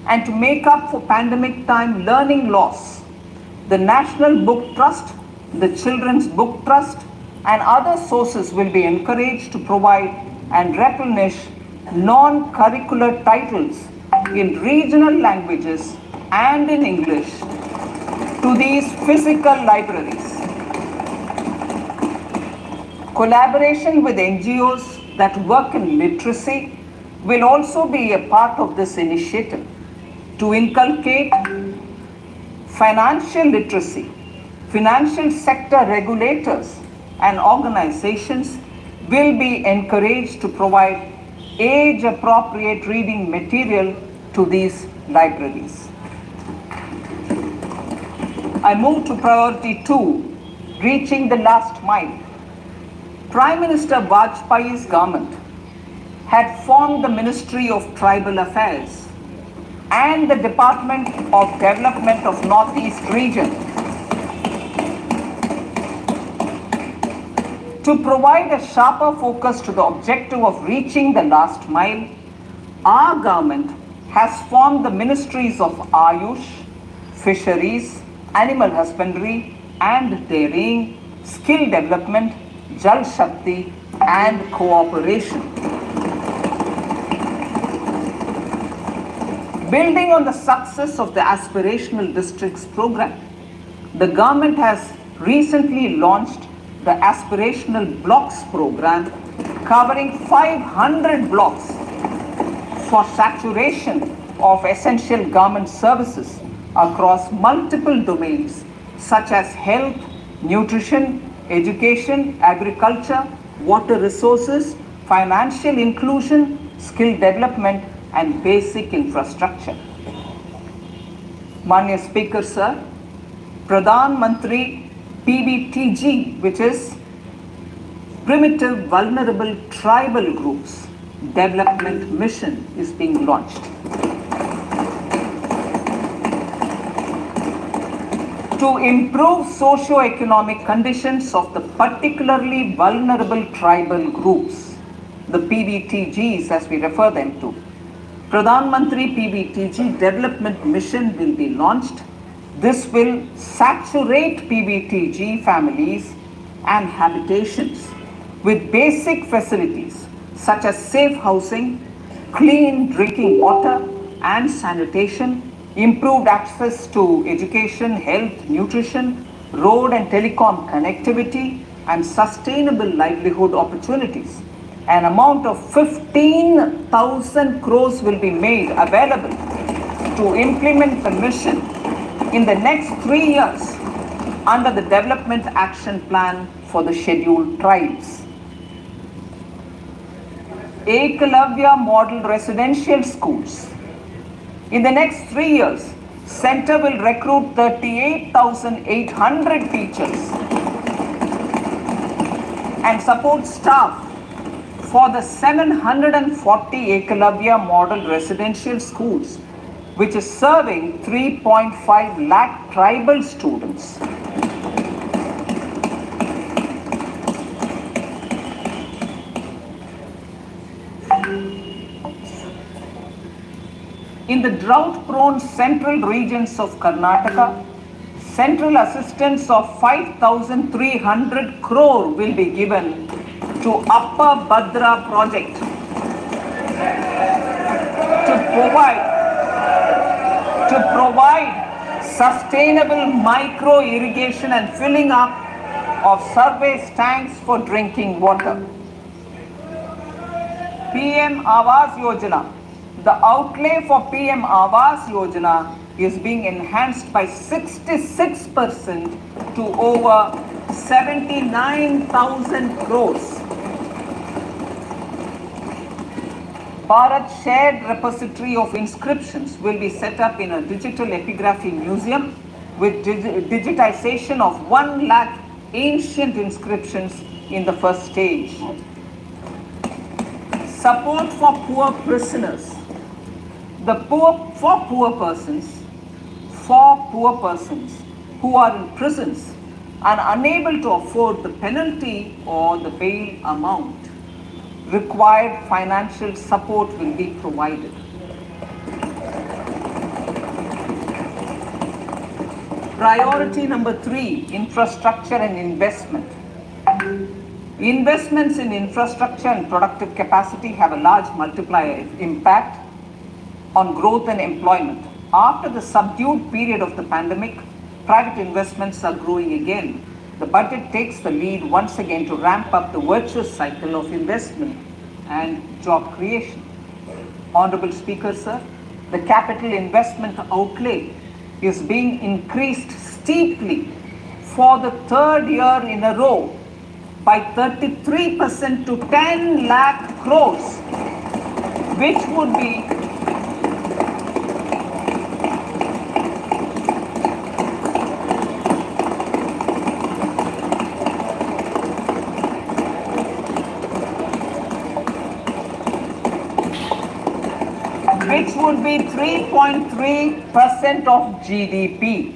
Speaker 7: and to make up for pandemic time learning loss, the National Book Trust, the Children's Book Trust, and other sources will be encouraged to provide and replenish non-curricular titles in regional languages and in English to these physical libraries. Collaboration with NGOs that work in literacy will also be a part of this initiative to inculcate financial literacy. Financial sector regulators and organizations will be encouraged to provide age-appropriate reading material to these libraries. I move to priority 2, reaching the last mile. Prime Minister Vajpayee's government had formed the Ministry of Tribal Affairs and the Department of Development of Northeast Region to provide a sharper focus to the objective of reaching the last mile. Our government has formed the Ministries of Ayush, Fisheries, Animal Husbandry and Dairying, Skill Development, Jal Shakti and Cooperation. Building on the success of the Aspirational Districts program, the government has recently launched the Aspirational Blocks program covering 500 blocks for saturation of essential government services across multiple domains such as health, nutrition, education, agriculture, water resources, financial inclusion, skill development, and basic infrastructure. Manya Speaker, sir, Pradhan Mantri PBTG, which is Primitive Vulnerable Tribal Groups Development Mission, is being launched. To improve socio-economic conditions of the particularly vulnerable tribal groups, the PBTGs as we refer them to, Pradhan Mantri PBTG Development Mission will be launched. This will saturate PBTG families and habitations with basic facilities such as safe housing, clean drinking water and sanitation, improved access to education, health, nutrition, road and telecom connectivity, and sustainable livelihood opportunities. An amount of 15,000 crores will be made available to implement the mission in the next 3 years under the Development Action Plan for the Scheduled Tribes. Ekalavya Model Residential Schools. In the next 3 years, Center will recruit 38,800 teachers and support staff for the 740 Ekalavya Model Residential Schools, which is serving 3.5 lakh tribal students. In the drought-prone central regions of Karnataka, central assistance of 5,300 crore will be given to Upper Bhadra project to provide sustainable micro irrigation and filling up of surface tanks for drinking water. PM Awas Yojana. The outlay for PM Awas Yojana is being enhanced by 66% to over 79,000 crores. Bharat Shared Repository of Inscriptions will be set up in a digital epigraphy museum with digitization of 1 lakh ancient inscriptions in the first stage. Support for poor prisoners. For poor persons who are in prisons and unable to afford the penalty or the bail amount, required financial support will be provided. Priority number 3, infrastructure and investment. Investments in infrastructure and productive capacity have a large multiplier impact on growth and employment. After the subdued period of the pandemic, private investments are growing again. The budget takes the lead once again to ramp up the virtuous cycle of investment and job creation. Honorable Speaker, sir, the capital investment outlay is being increased steeply for the 3rd year in a row by 33% to 10 lakh crores, which would be which would be 3.3% of GDP.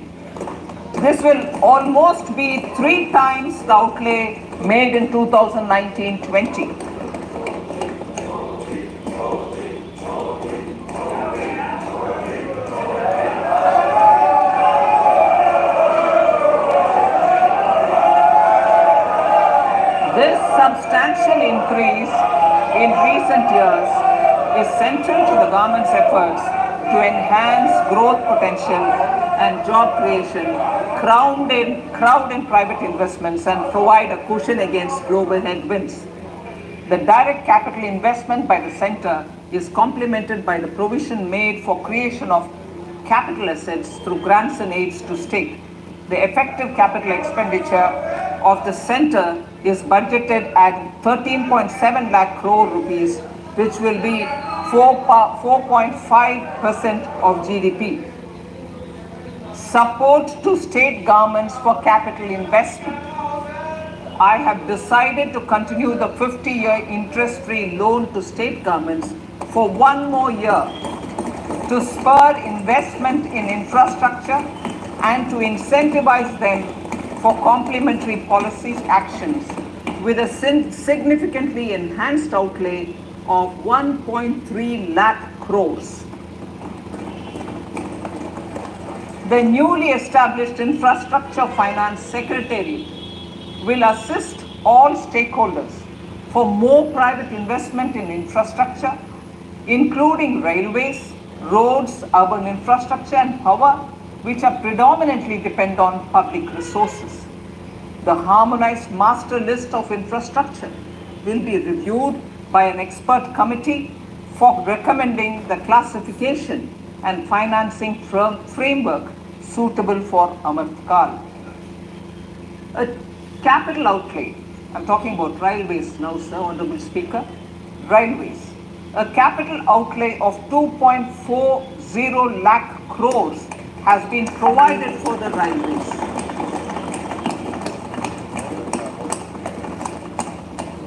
Speaker 7: This will almost be 3 times the outlay made in 2019-20. This substantial increase in recent years is central to the government's efforts to enhance growth potential and job creation, crowd in private investments, and provide a cushion against global headwinds. The direct capital investment by the center is complemented by the provision made for creation of capital assets through grants and aids to state. The effective capital expenditure of the center is budgeted at 13.7 lakh crore rupees, which will be 4.5% of GDP. Support to state governments for capital investment. I have decided to continue the 50-year interest-free loan to state governments for 1 more year to spur investment in infrastructure and to incentivize them for complementary policy actions with a significantly enhanced outlay of 1.3 lakh crores. The newly established Infrastructure Finance Secretariat will assist all stakeholders for more private investment in infrastructure, including railways, roads, urban infrastructure, and power, which are predominantly depend on public resources. The harmonized master list of infrastructure will be reviewed by an expert committee for recommending the classification and financing framework suitable for Amartkal. A capital outlay, I'm talking about railways now, sir, Honorable Speaker, railways. A capital outlay of 2.40 lakh crores has been provided for the railways.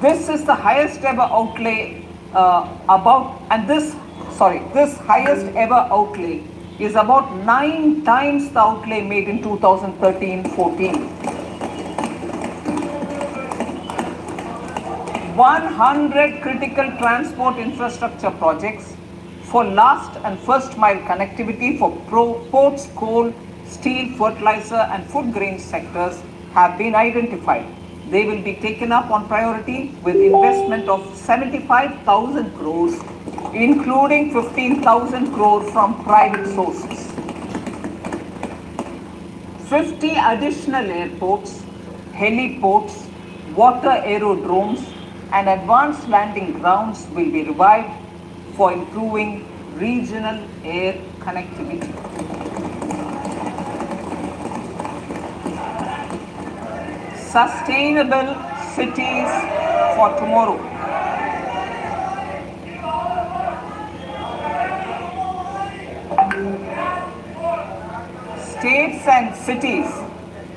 Speaker 7: This is the highest ever outlay this highest ever outlay is about 9 times the outlay made in 2013-14. 100 critical transport infrastructure projects, for last and first mile connectivity for ports, coal, steel, fertilizer and food grain sectors have been identified. They will be taken up on priority with investment of 75,000 crores, including 15,000 crores from private sources. 50 additional airports, heliports, water aerodromes and advanced landing grounds will be revived for improving regional air connectivity. Sustainable cities for tomorrow. States and cities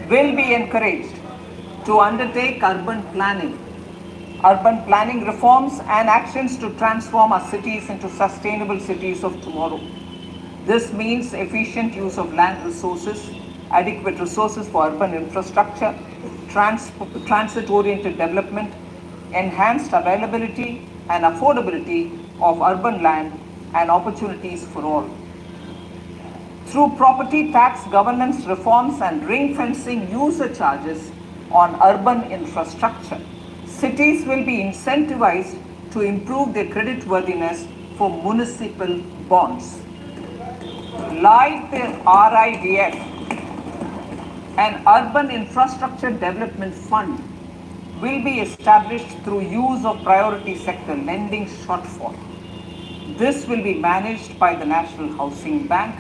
Speaker 7: will be encouraged to undertake urban planning reforms and actions to transform our cities into sustainable cities of tomorrow. This means efficient use of land resources, adequate resources for urban infrastructure, transit-oriented development, enhanced availability and affordability of urban land and opportunities for all. Through property tax governance reforms and ring-fencing user charges on urban infrastructure, cities will be incentivized to improve their creditworthiness for municipal bonds. Like the RIDF, an Urban Infrastructure Development Fund will be established through use of priority sector lending shortfall. This will be managed by the National Housing Bank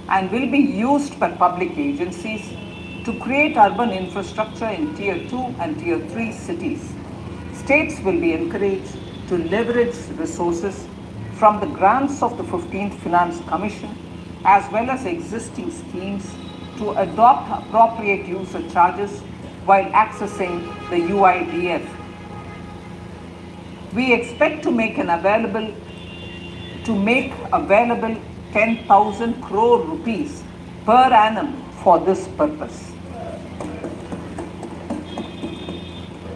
Speaker 7: and will be used by public agencies to create urban infrastructure in Tier 2 and Tier 3 cities. States will be encouraged to leverage resources from the grants of the 15th Finance Commission as well as existing schemes to adopt appropriate user charges while accessing the UIDF. We expect to make available 10,000 crore rupees per annum for this purpose.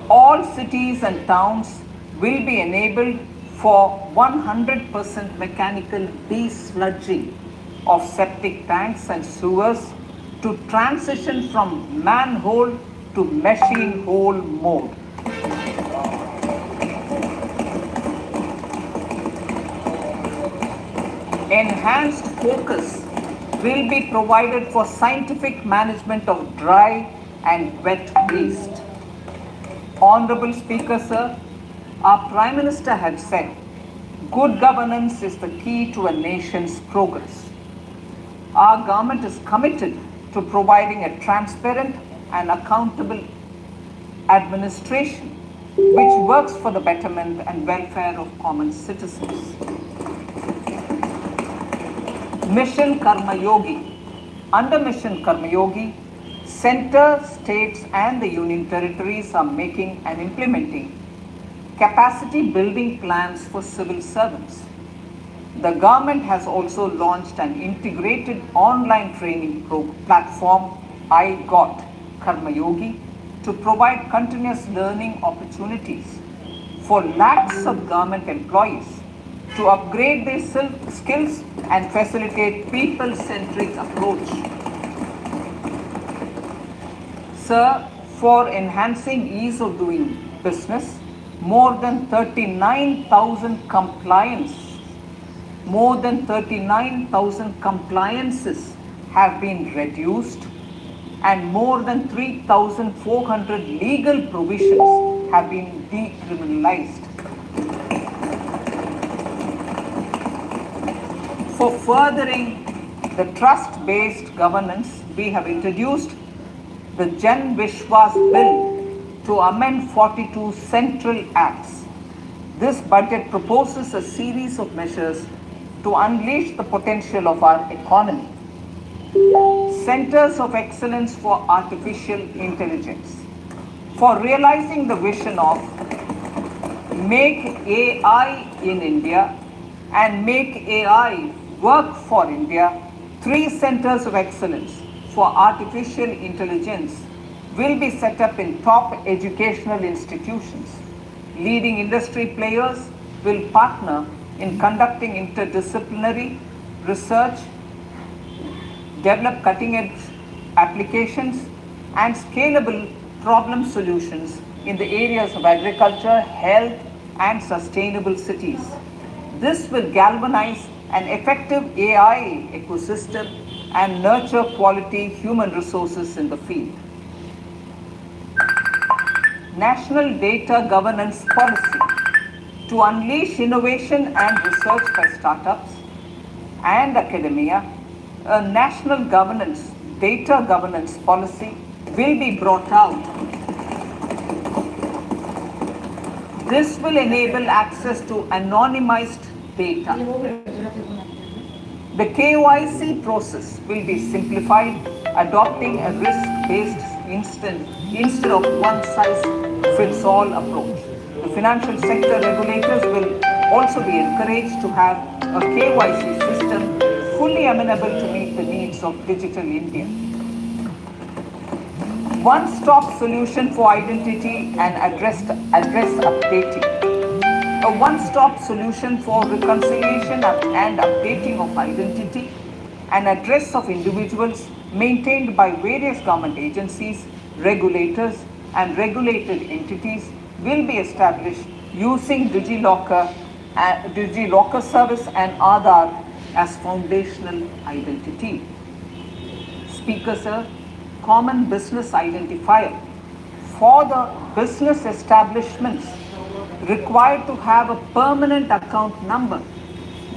Speaker 7: All cities and towns will be enabled for 100% mechanical desludging of septic tanks and sewers to transition from manhole to machine hole mode. Enhanced focus will be provided for scientific management of dry and wet waste. Honorable Speaker, sir, our Prime Minister had said, good governance is the key to a nation's progress. Our government is committed to providing a transparent and accountable administration which works for the betterment and welfare of common citizens. Mission Karma Yogi. Under Mission Karma Yogi, center, states and the union territories are making and implementing capacity building plans for civil servants. The government has also launched an integrated online training platform, I Got Karma Yogi, to provide continuous learning opportunities for lakhs of government employees to upgrade their skills and facilitate people-centric approach. Sir, for enhancing ease of doing business, more than 39,000 compliances have been reduced and more than 3,400 legal provisions have been decriminalized. For furthering the trust-based governance, we have introduced the Jan Vishwas Bill to amend 42 central acts. This budget proposes a series of measures to unleash the potential of our economy. Centers of Excellence for Artificial Intelligence. For realizing the vision of Make AI in India and Make AI Work for India, 3 Centers of Excellence for Artificial Intelligence will be set up in top educational institutions. Leading industry players will partner in conducting interdisciplinary research, develop cutting-edge applications, and scalable problem solutions in the areas of agriculture, health, and sustainable cities. This will galvanize an effective AI ecosystem and nurture quality human resources in the field. National Data Governance Policy to unleash innovation and research by startups and academia. A national data governance policy will be brought out. This will enable access to anonymized data. The KYC process will be simplified, adopting a risk-based instead of one-size-fits-all approach. The financial sector regulators will also be encouraged to have a KYC system fully amenable to meet the needs of digital India. One-stop solution for identity and address updating. A one-stop solution for reconciliation and updating of identity and address of individuals maintained by various government agencies, regulators, and regulated entities will be established using DigiLocker service and Aadhaar as foundational identity. Speaker, sir, common business identifier for the business establishments required to have a permanent account number.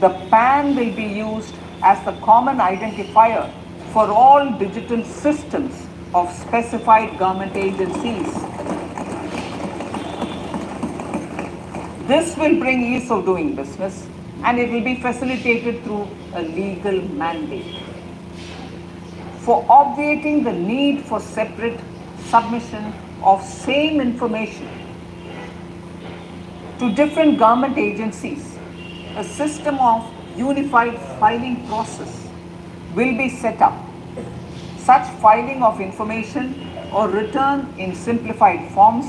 Speaker 7: The PAN will be used as the common identifier for all digital systems of specified government agencies. This will bring ease of doing business, and it will be facilitated through a legal mandate. For obviating the need for separate submission of same information to different government agencies, a system of unified filing process will be set up. Such filing of information or return in simplified forms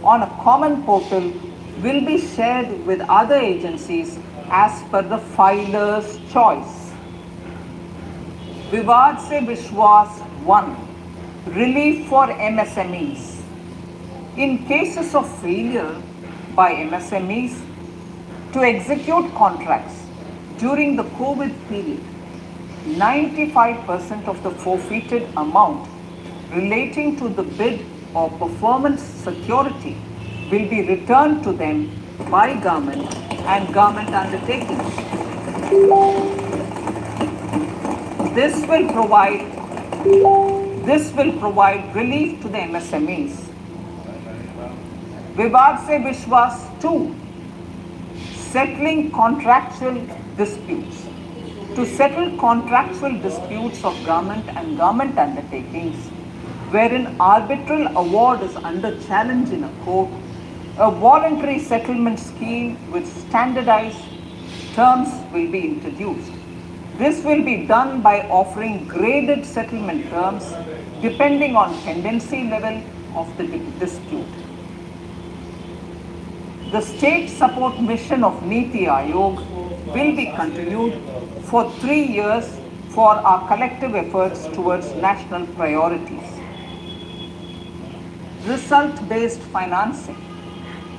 Speaker 7: on a common portal will be shared with other agencies as per the filer's choice. Vivad se Vishwas 1. Relief for MSMEs. In cases of failure by MSMEs to execute contracts during the COVID period, 95% of the forfeited amount relating to the bid or performance security will be returned to them by government and government undertakings. This will provide relief to the MSMEs. Vivad se Vishwas 2. Settling contractual disputes. To settle contractual disputes of government and government undertakings, wherein arbitral award is under challenge in a court, a voluntary settlement scheme with standardized terms will be introduced. This will be done by offering graded settlement terms depending on tendency level of the dispute. The state support mission of Niti Aayog will be continued for 3 years for our collective efforts towards national priorities. Result-based financing.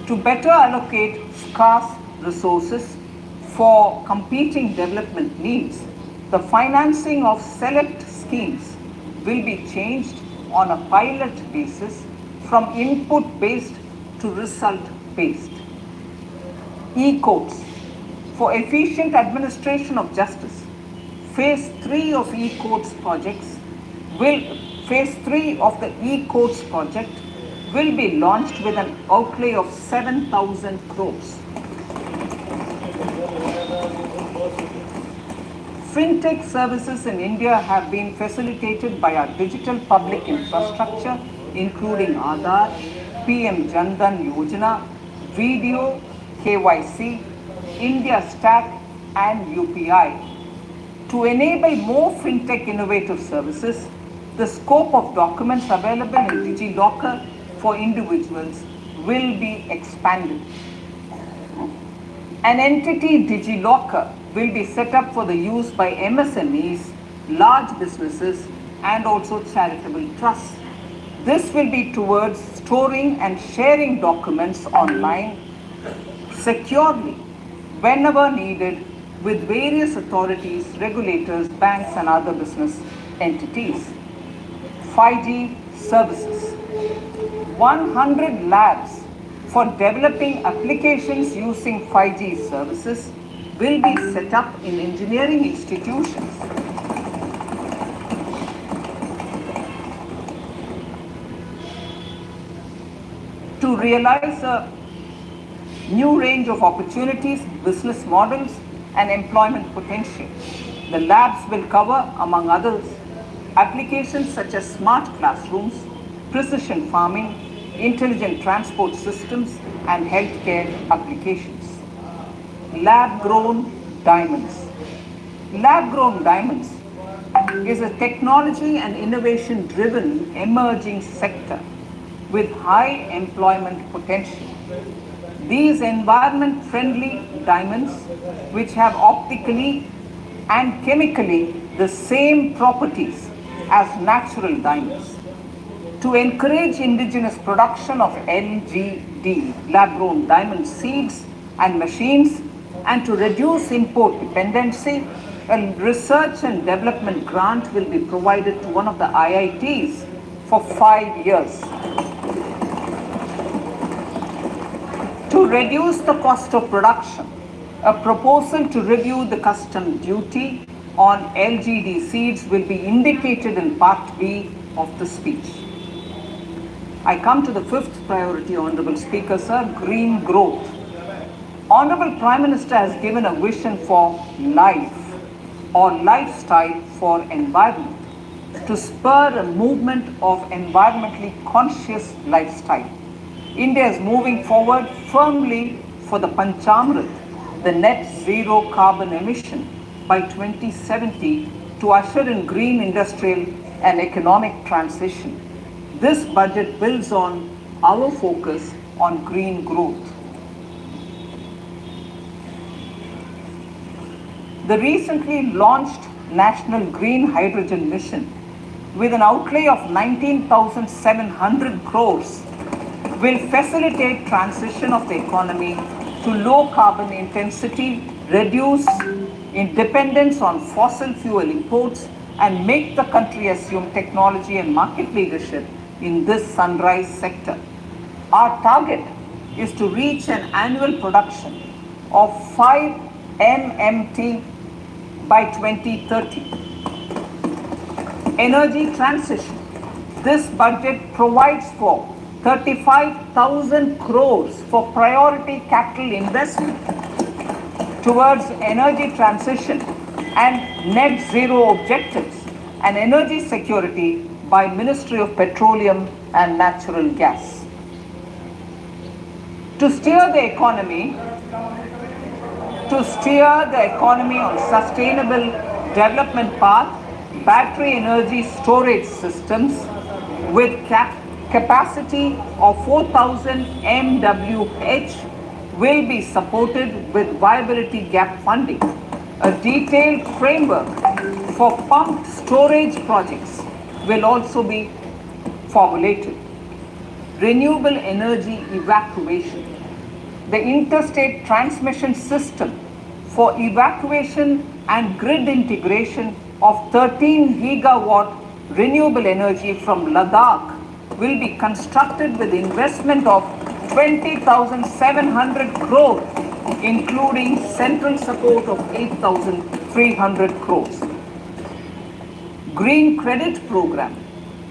Speaker 7: To better allocate scarce resources for competing development needs, the financing of select schemes will be changed on a pilot basis from input-based to result-based. E-courts. For efficient administration of justice, Phase 3 of e-courts project will be launched with an outlay of 7,000 crores. Fintech services in India have been facilitated by our digital public infrastructure, including Aadhaar, PM Jan Dhan Yojana, Video, KYC, India Stack, and UPI. To enable more fintech innovative services, the scope of documents available in DigiLocker for individuals will be expanded. An entity DigiLocker will be set up for the use by MSMEs, large businesses, and also charitable trusts. This will be towards storing and sharing documents online securely whenever needed with various authorities, regulators, banks, and other business entities. 5G services. 100 labs for developing applications using 5G services will be set up in engineering institutions. To realize a new range of opportunities, business models, and employment potential. The labs will cover, among others, applications such as smart classrooms, precision farming, intelligent transport systems, and healthcare applications. Lab-grown diamonds. Lab-grown diamonds is a technology and innovation-driven emerging sector with high employment potential. These environment-friendly diamonds, which have optically and chemically the same properties as natural diamonds. To encourage indigenous production of LGD, lab-grown diamond seeds and machines, and to reduce import dependency, a research and development grant will be provided to one of the IITs for 5 years. To reduce the cost of production, a proposal to review the custom duty on LGD seeds will be indicated in Part B of the speech. I come to the fifth priority, Honorable Speaker, sir, green growth. Honorable Prime Minister has given a vision for life or lifestyle for environment to spur a movement of environmentally conscious lifestyle. India is moving forward firmly for the Panchamrit, the net zero carbon emission by 2070 to usher in green industrial and economic transition. This budget builds on our focus on green growth. The recently launched National Green Hydrogen Mission, with an outlay of 19,700 crores, will facilitate transition of the economy to low carbon intensity, reduce dependence on fossil fuel imports, and make the country assume technology and market leadership in this sunrise sector. Our target is to reach an annual production of 5 MMT by 2030. Energy transition. This budget provides for 35,000 crores for priority capital investment towards energy transition and net zero objectives and energy security by Ministry of Petroleum and Natural Gas. To steer the economy on sustainable development path, battery energy storage systems with capacity of 4,000 MWH will be supported with viability gap funding. A detailed framework for pumped storage projects will also be formulated. Renewable energy evacuation. The interstate transmission system for evacuation and grid integration of 13 gigawatt renewable energy from Ladakh will be constructed with investment of 20,700 crores, including central support of 8,300 crores. Green Credit Program.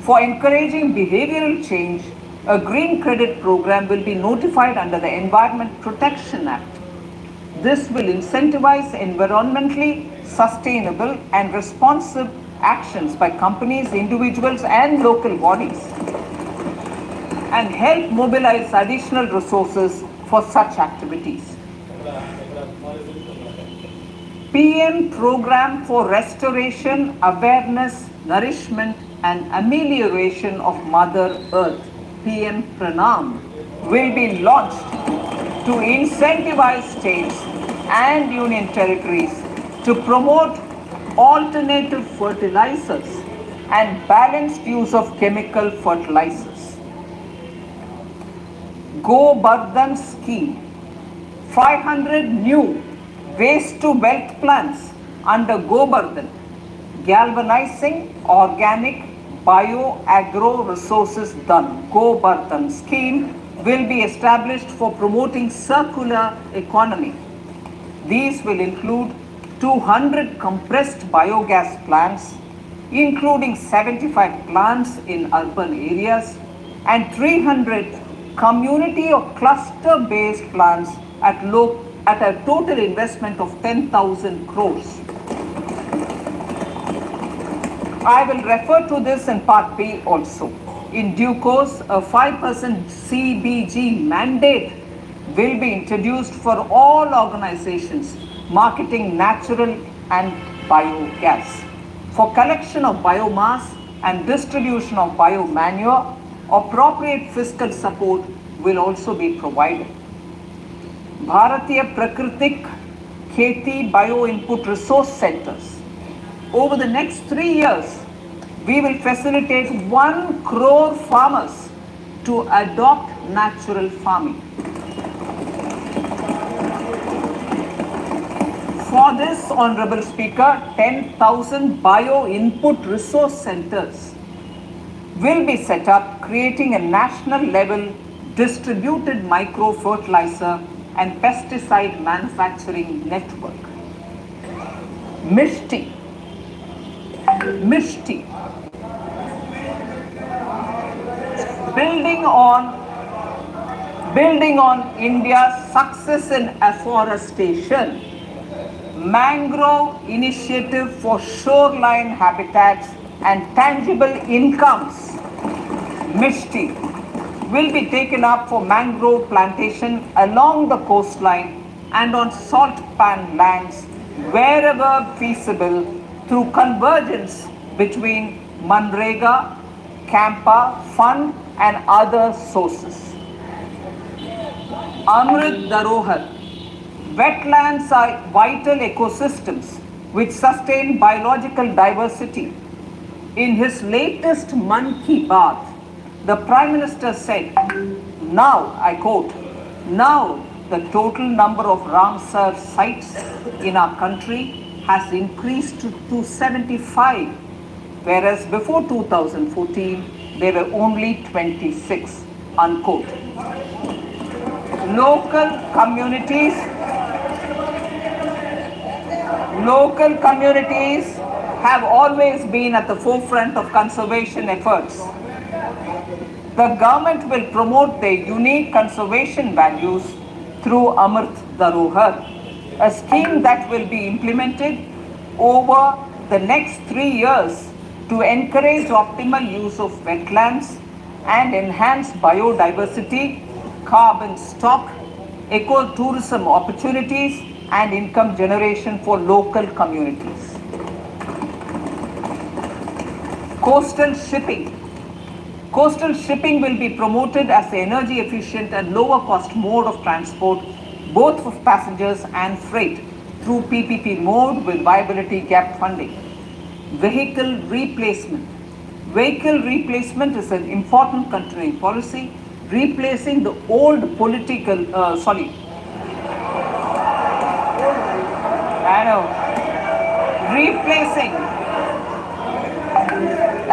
Speaker 7: For encouraging behavioral change, a green credit program will be notified under the Environment Protection Act. This will incentivize environmentally sustainable and responsive actions by companies, individuals, and local bodies, and help mobilize additional resources for such activities. PM Program for Restoration, Awareness, Nourishment, and Amelioration of Mother Earth, PM Pranam, will be launched to incentivize states and union territories to promote alternative fertilizers and balanced use of chemical fertilizers. Go Bardhan scheme, 500 new waste to wealth plants under Go Bardhan, galvanizing organic bio-agro resources done. Go Bardhan scheme will be established for promoting circular economy. These will include 200 compressed biogas plants, including 75 plants in urban areas and 300 community or cluster-based plants at a total investment of 10,000 crores. I will refer to this in part B also. In due course, a 5% CBG mandate will be introduced for all organizations marketing natural and biogas. For collection of biomass and distribution of biomanure, appropriate fiscal support will also be provided. Bharatiya Prakritik Kheti Bio Input Resource Centers. Over the next 3 years, we will facilitate 1 crore farmers to adopt natural farming. For this, Honorable Speaker, 10,000 bio input resource centers will be set up, creating a national level distributed micro fertilizer and pesticide manufacturing network. Mishti. Building on India's success in afforestation, mangrove initiative for shoreline habitats and tangible incomes, Mishti, will be taken up for mangrove plantation along the coastline and on salt pan lands wherever feasible through convergence between Manrega, Campa, Fund and other sources. Amrit Dharohar. Wetlands are vital ecosystems which sustain biological diversity. In his latest Mann Ki Baat, the Prime Minister said, now, I quote, now the total number of Ramsar sites in our country has increased to 75, whereas before 2014, there were only 26, unquote. Local communities have always been at the forefront of conservation efforts. The government will promote their unique conservation values through Amrit Dharohar, a scheme that will be implemented over the next 3 years to encourage optimal use of wetlands and enhance biodiversity, carbon stock, ecotourism opportunities, and income generation for local communities. Coastal shipping. Coastal shipping will be promoted as the energy efficient and lower cost mode of transport, both for passengers and freight, through PPP mode with viability gap funding. Vehicle replacement. Vehicle replacement is an important continuing policy, replacing the old political, replacing,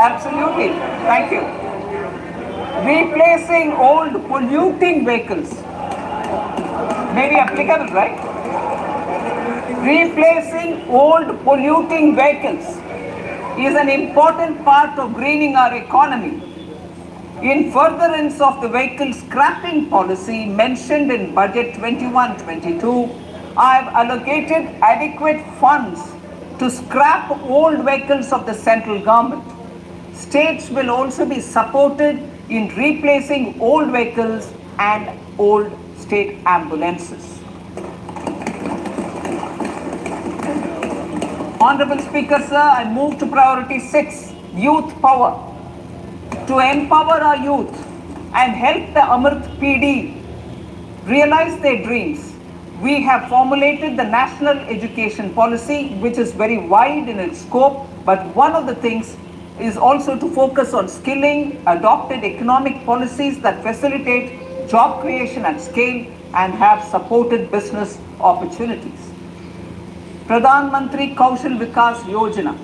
Speaker 7: absolutely, thank you. Replacing old polluting vehicles. Maybe applicable, right? Replacing old polluting vehicles is an important part of greening our economy. In furtherance of the vehicle scrapping policy mentioned in Budget 21-22, I have allocated adequate funds to scrap old vehicles of the central government. States will also be supported in replacing old vehicles and old state ambulances. Honorable Speaker, sir, I move to priority 6, youth power. To empower our youth and help the Amrit PD realize their dreams, We have formulated the national education policy, which is very wide in its scope, but one of the things is also to focus on skilling, adopted economic policies that facilitate job creation at scale and have supported business opportunities. Pradhan Mantri Kaushal Vikas Yojana.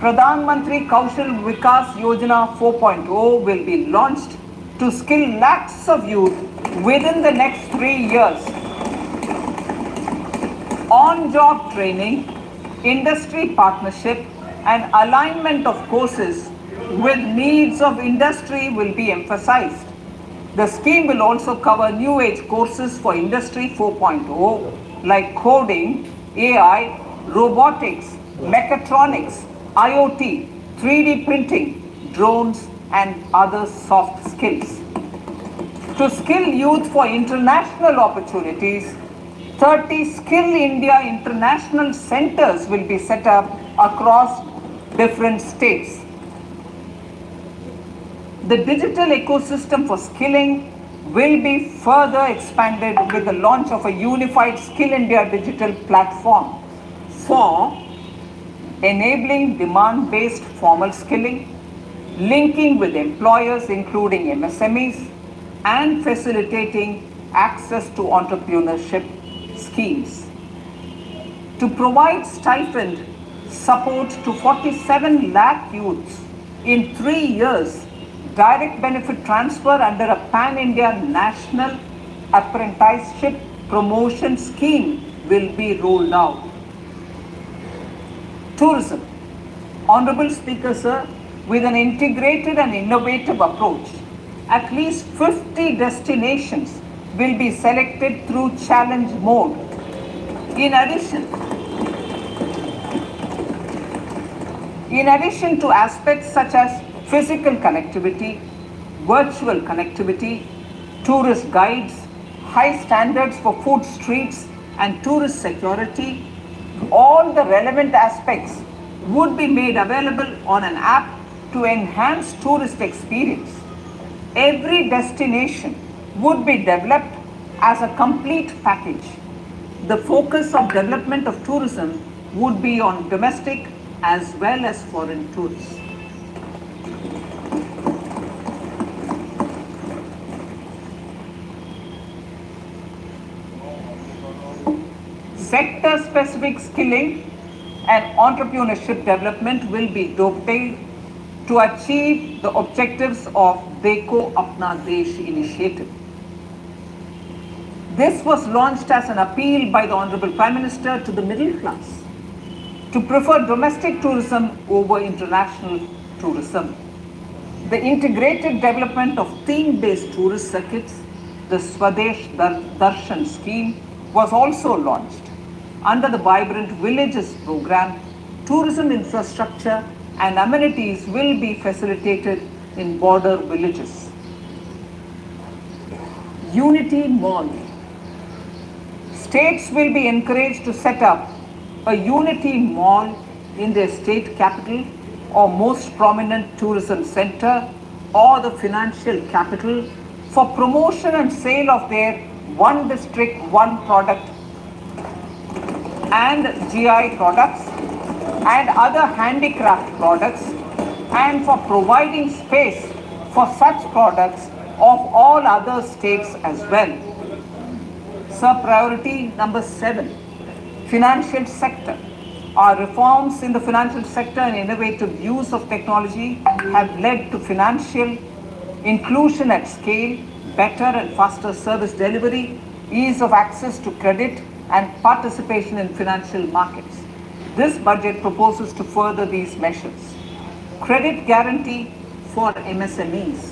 Speaker 7: Pradhan Mantri Kaushal Vikas Yojana 4.0 will be launched to skill lakhs of youth within the next 3 years. On-job training, industry partnership, and alignment of courses with needs of industry will be emphasized. The scheme will also cover new age courses for Industry 4.0 like coding, AI, robotics, mechatronics, IoT, 3D printing, drones, and other soft skills. To skill youth for international opportunities, 30 Skill India International Centers will be set up across different states. The digital ecosystem for skilling will be further expanded with the launch of a unified Skill India digital platform for enabling demand-based formal skilling, linking with employers including MSMEs, and facilitating access to entrepreneurship schemes. To provide stipend support to 47 lakh youths in 3 years, direct benefit transfer under a pan-India national apprenticeship promotion scheme will be rolled out. Tourism. Honorable Speaker, sir, with an integrated and innovative approach, at least 50 destinations will be selected through challenge mode. In addition to aspects such as physical connectivity, virtual connectivity, tourist guides, high standards for food streets, and tourist security, all the relevant aspects would be made available on an app to enhance tourist experience. Every destination would be developed as a complete package. The focus of development of tourism would be on domestic as well as foreign tourists. Sector-specific skilling and entrepreneurship development will be dovetailed to achieve the objectives of Dekho Apna Desh initiative. This was launched as an appeal by the Honorable Prime Minister to the middle class to prefer domestic tourism over international tourism. The integrated development of theme-based tourist circuits, the Swadesh Darshan scheme, was also launched. Under the Vibrant Villages program, tourism infrastructure and amenities will be facilitated in border villages. Unity Mall. States will be encouraged to set up a Unity Mall in their state capital or most prominent tourism center or the financial capital for promotion and sale of their one district, one product and GI products and other handicraft products, and for providing space for such products of all other states as well. Sir, priority number 7, financial sector. Our reforms in the financial sector and innovative use of technology have led to financial inclusion at scale, better and faster service delivery, ease of access to credit, and participation in financial markets. This budget proposes to further these measures. Credit guarantee for MSMEs.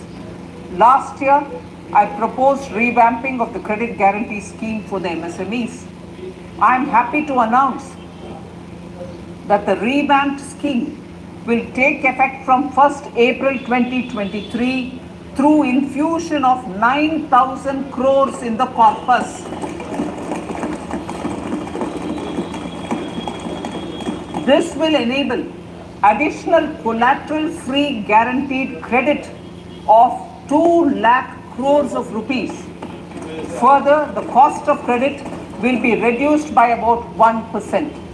Speaker 7: Last year, I proposed revamping of the credit guarantee scheme for the MSMEs. I am happy to announce that the revamped scheme will take effect from 1st April 2023 through infusion of 9,000 crores in the corpus. This will enable additional collateral-free guaranteed credit of 2 lakh crores of rupees Further, the cost of credit will be reduced by about 1%.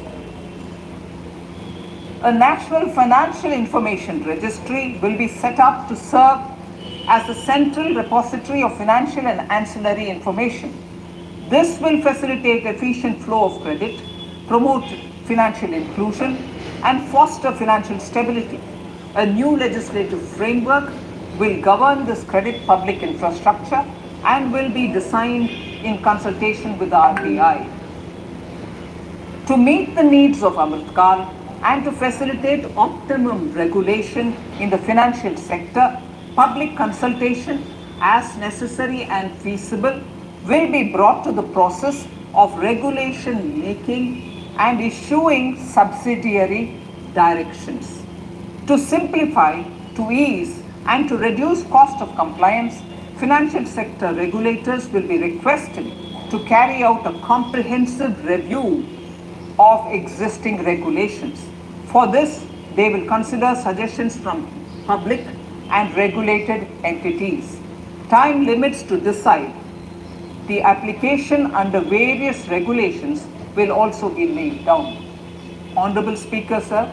Speaker 7: A national financial information registry will be set up to serve as the central repository of financial and ancillary information. This will facilitate efficient flow of credit, promote financial inclusion, and foster financial stability. A new legislative framework will govern this credit public infrastructure and will be designed in consultation with the RBI. To meet the needs of Amritkal and to facilitate optimum regulation in the financial sector, public consultation, as necessary and feasible, will be brought to the process of regulation making and issuing subsidiary directions. To simplify, to ease, and to reduce cost of compliance, financial sector regulators will be requested to carry out a comprehensive review of existing regulations. For this, they will consider suggestions from public and regulated entities. Time limits to decide the application under various regulations will also be laid down. Honorable Speaker, sir,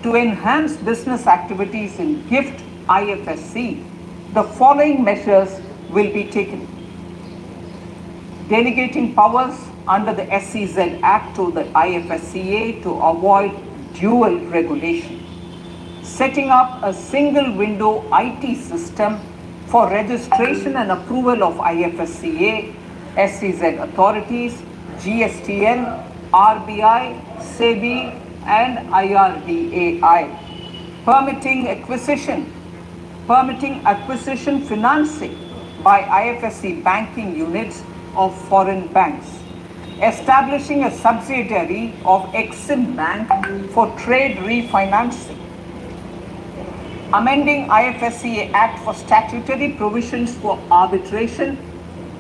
Speaker 7: to enhance business activities in GIFT IFSC, the following measures will be taken. Delegating powers under the SEZ Act to the IFSCA to avoid dual regulation. Setting up a single window IT system for registration and approval of IFSCA, SEZ authorities, GSTN, RBI, SEBI, and IRDAI. Permitting acquisition financing by IFSC banking units of foreign banks. Establishing a subsidiary of Exim Bank for trade refinancing. Amending IFSCA Act for statutory provisions for arbitration,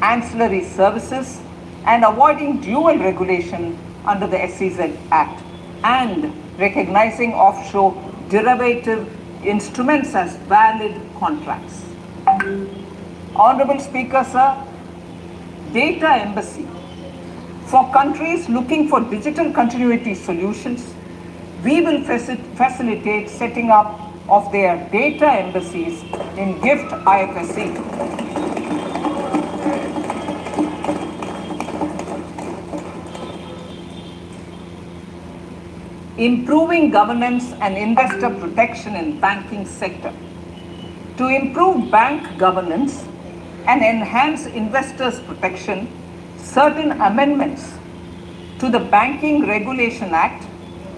Speaker 7: ancillary services, and avoiding dual regulation under the SEZ Act, and recognizing offshore derivative instruments as valid contracts. Honorable Speaker, sir, data embassy. For countries looking for digital continuity solutions, we will facilitate setting up of their data embassies in GIFT IFSC. Improving governance and investor protection in banking sector. To improve bank governance and enhance investors' protection, certain amendments to the Banking Regulation Act,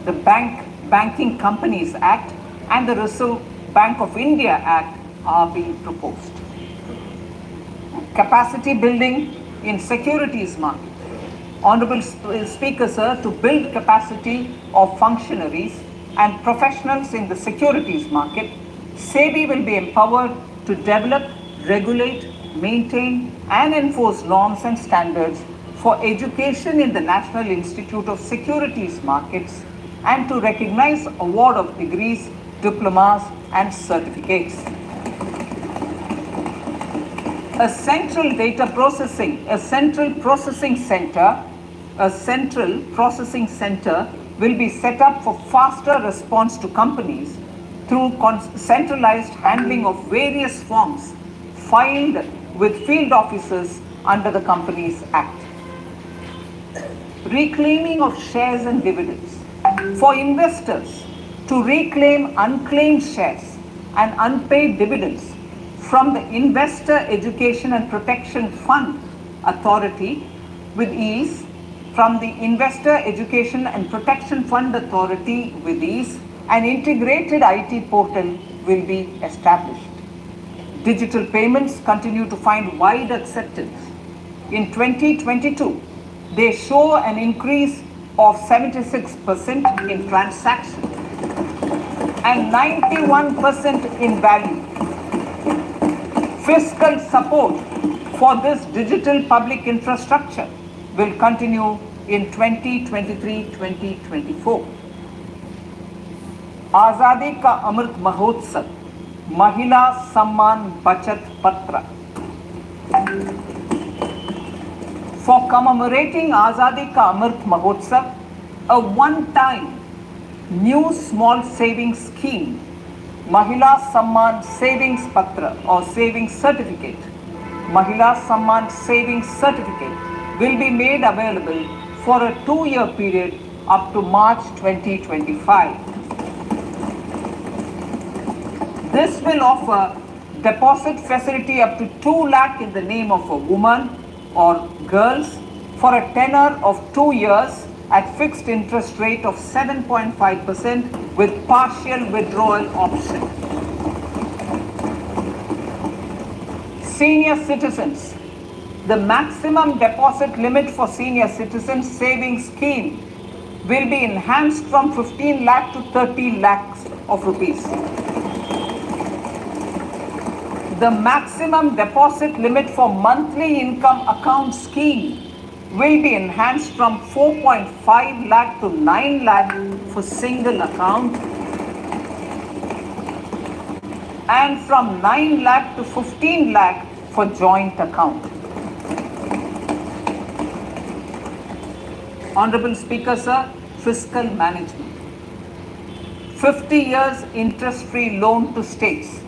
Speaker 7: the Banking Companies Act, and the Reserve Bank of India Act are being proposed. Capacity building in securities market. Honorable Speaker, sir, to build capacity of functionaries and professionals in the securities market, SEBI will be empowered to develop, regulate, maintain, and enforce norms and standards for education in the National Institute of Securities Markets and to recognize award of degrees, diplomas, and certificates. A central processing center will be set up for faster response to companies through centralized handling of various forms filed with field officers under the Companies Act. Reclaiming of shares and dividends. For investors to reclaim unclaimed shares and unpaid dividends from the Investor Education and Protection Fund Authority with ease, from the Investor Education and Protection Fund Authority with ease, an integrated IT portal will be established. Digital payments continue to find wide acceptance. In 2022, they show an increase of 76% in transactions and 91% in value. Fiscal support for this digital public infrastructure will continue in 2023-2024. आज़ादी का अमृत महोत्सव महिला सम्मान बचत पत्र. for commemorating Azadi Ka Amrit Mahotsav, a one-time new small savings scheme, Mahila Samman Savings Patra or Savings Certificate, Mahila Samman Savings Certificate will be made available for a 2-year period up to March 2025. This will offer deposit facility up to 2 lakh in the name of a woman or girls for a tenure of 2 years at fixed interest rate of 7.5% with partial withdrawal option. Senior citizens. The maximum deposit limit for senior citizens savings scheme will be enhanced from 15 lakh to 30 lakhs of rupees. The maximum deposit limit for monthly income account scheme will be enhanced from 4.5 lakh to 9 lakh for single account and from 9 lakh to 15 lakh for joint account. Honorable Speaker, sir, fiscal management. 50 years interest-free loan to states.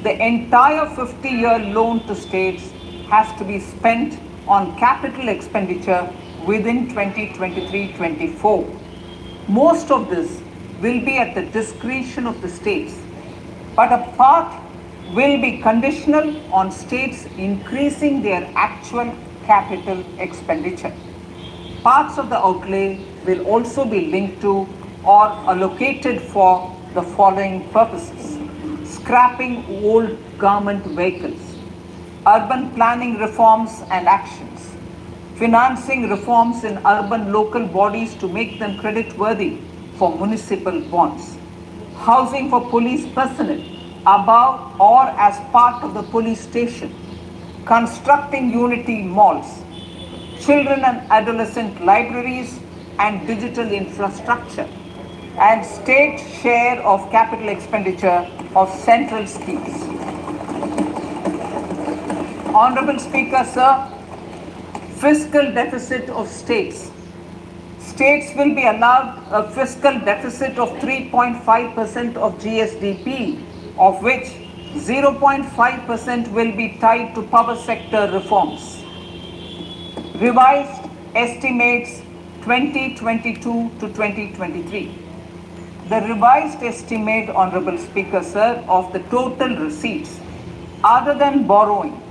Speaker 7: The entire 50-year loan to states has to be spent on capital expenditure within 2023-24. Most of this will be at the discretion of the states, but a part will be conditional on states increasing their actual capital expenditure. Parts of the outlay will also be linked to or allocated for the following purposes: scrapping old government vehicles, urban planning reforms and actions, financing reforms in urban local bodies to make them creditworthy for municipal bonds, housing for police personnel above or as part of the police station, constructing unity malls, children and adolescent libraries and digital infrastructure, and state share of capital expenditure of central schemes. Honorable Speaker, sir, fiscal deficit of states. States will be allowed a fiscal deficit of 3.5% of GSDP, of which 0.5% will be tied to power sector reforms. Revised estimates 2022 to 2023. The revised estimate, Honorable Speaker, sir, of the total receipts other than borrowing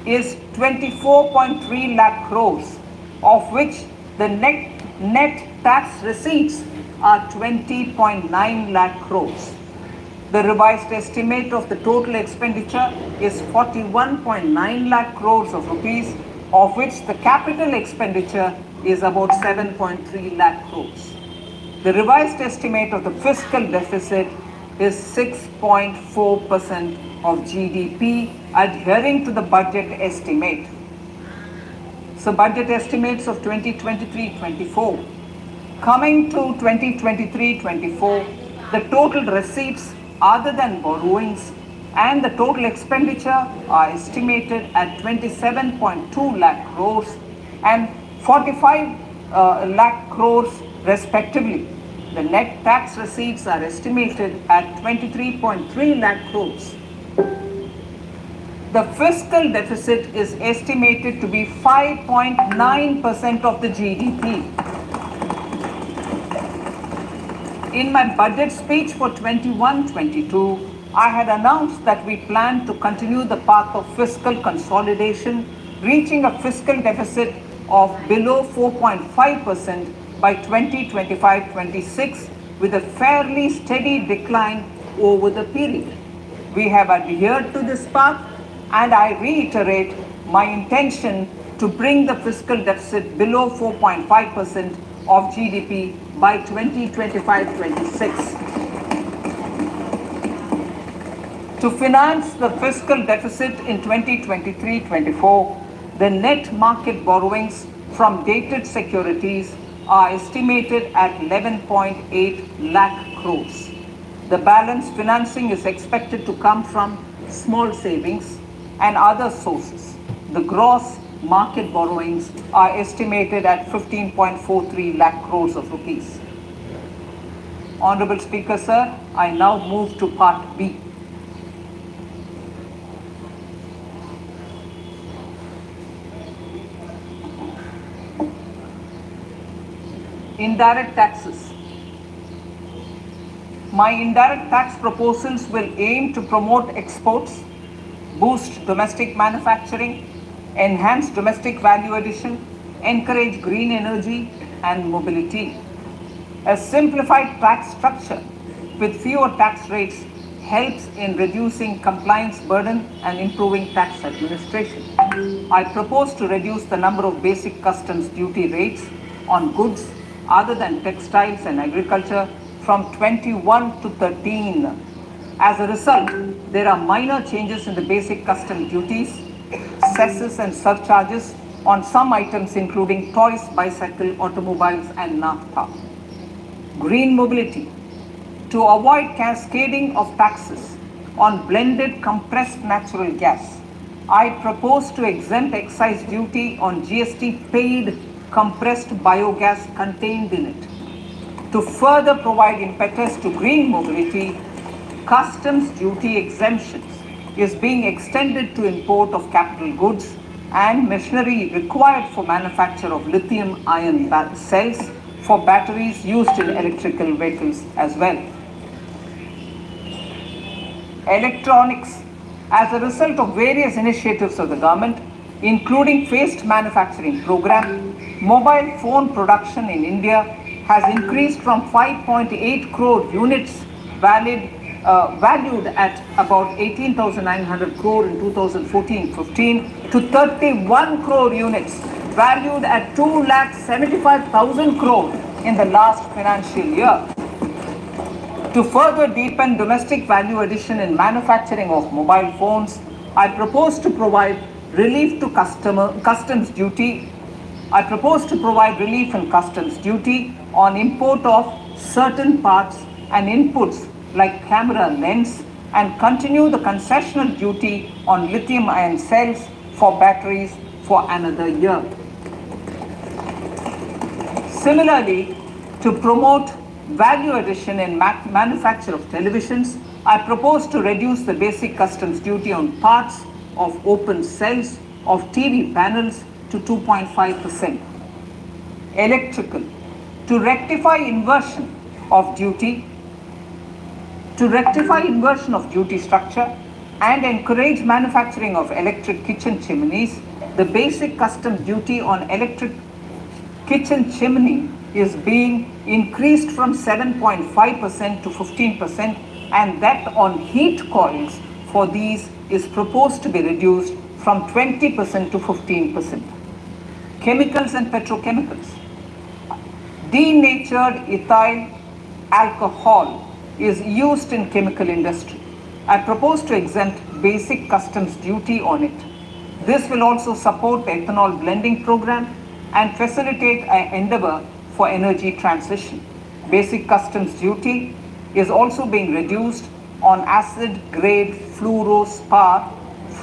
Speaker 7: is 24.3 lakh crores, of which the net tax receipts are 20.9 lakh crores. The revised estimate of the total expenditure is 41.9 lakh crores of rupees, of which the capital expenditure is about 7.3 lakh crores. The revised estimate of the fiscal deficit is 6.4% of GDP, adhering to the budget estimate. So budget estimates of 2023-24. Coming to 2023-24, the total receipts other than borrowings and the total expenditure are estimated at 27.2 lakh crores and 45 lakh crores respectively. The net tax receipts are estimated at 23.3 lakh crores. The fiscal deficit is estimated to be 5.9% of the GDP. In my budget speech for 21-22, I had announced that we plan to continue the path of fiscal consolidation, reaching a fiscal deficit of below 4.5% by 2025-26 with a fairly steady decline over the period. We have adhered to this path, and I reiterate my intention to bring the fiscal deficit below 4.5% of GDP by 2025-26. To finance the fiscal deficit in 2023-24, the net market borrowings from dated securities are estimated at 11.8 lakh crores. The balance financing is expected to come from small savings and other sources. The gross market borrowings are estimated at 15.43 lakh crores of rupees. Honorable Speaker, sir, I now move to Part B. Indirect taxes. My indirect tax proposals will aim to promote exports, boost domestic manufacturing, enhance domestic value addition, encourage green energy and mobility. A simplified tax structure with fewer tax rates helps in reducing compliance burden and improving tax administration. I propose to reduce the number of basic customs duty rates on goods other than textiles and agriculture from 21 to 13. As a result, there are minor changes in the basic custom duties, cesses and surcharges on some items including toys, bicycle, automobiles and naphtha. Green mobility. To avoid cascading of taxes on blended compressed natural gas, I propose to exempt excise duty on GST paid compressed biogas contained in it. To further provide impetus to green mobility, customs duty exemptions is being extended to import of capital goods and machinery required for manufacture of lithium-ion cells for batteries used in electrical vehicles as well. Electronics. As a result of various initiatives of the government, including phased manufacturing program, mobile phone production in India has increased from 5.8 crore units valued at about 18,900 crore in 2014-15 to 31 crore units valued at 2,75,000 crore in the last financial year. To further deepen domestic value addition in manufacturing of mobile phones, I propose to provide relief to customs duty. I propose to provide relief in customs duty on import of certain parts and inputs like camera lens and continue the concessional duty on lithium-ion cells for batteries for another year. Similarly, to promote value addition in manufacture of televisions, I propose to reduce the basic customs duty on parts of open cells of TV panels to 2.5%. Electrical. To rectify inversion of duty structure and encourage manufacturing of electric kitchen chimneys, the basic custom duty on electric kitchen chimney is being increased from 7.5% to 15%, and that on heat coils for these is proposed to be reduced from 20% to 15%. Chemicals and petrochemicals. Denatured ethyl alcohol is used in chemical industry. I propose to exempt basic customs duty on it. This will also support the ethanol blending program and facilitate an endeavor for energy transition. Basic customs duty is also being reduced on acid grade fluorospar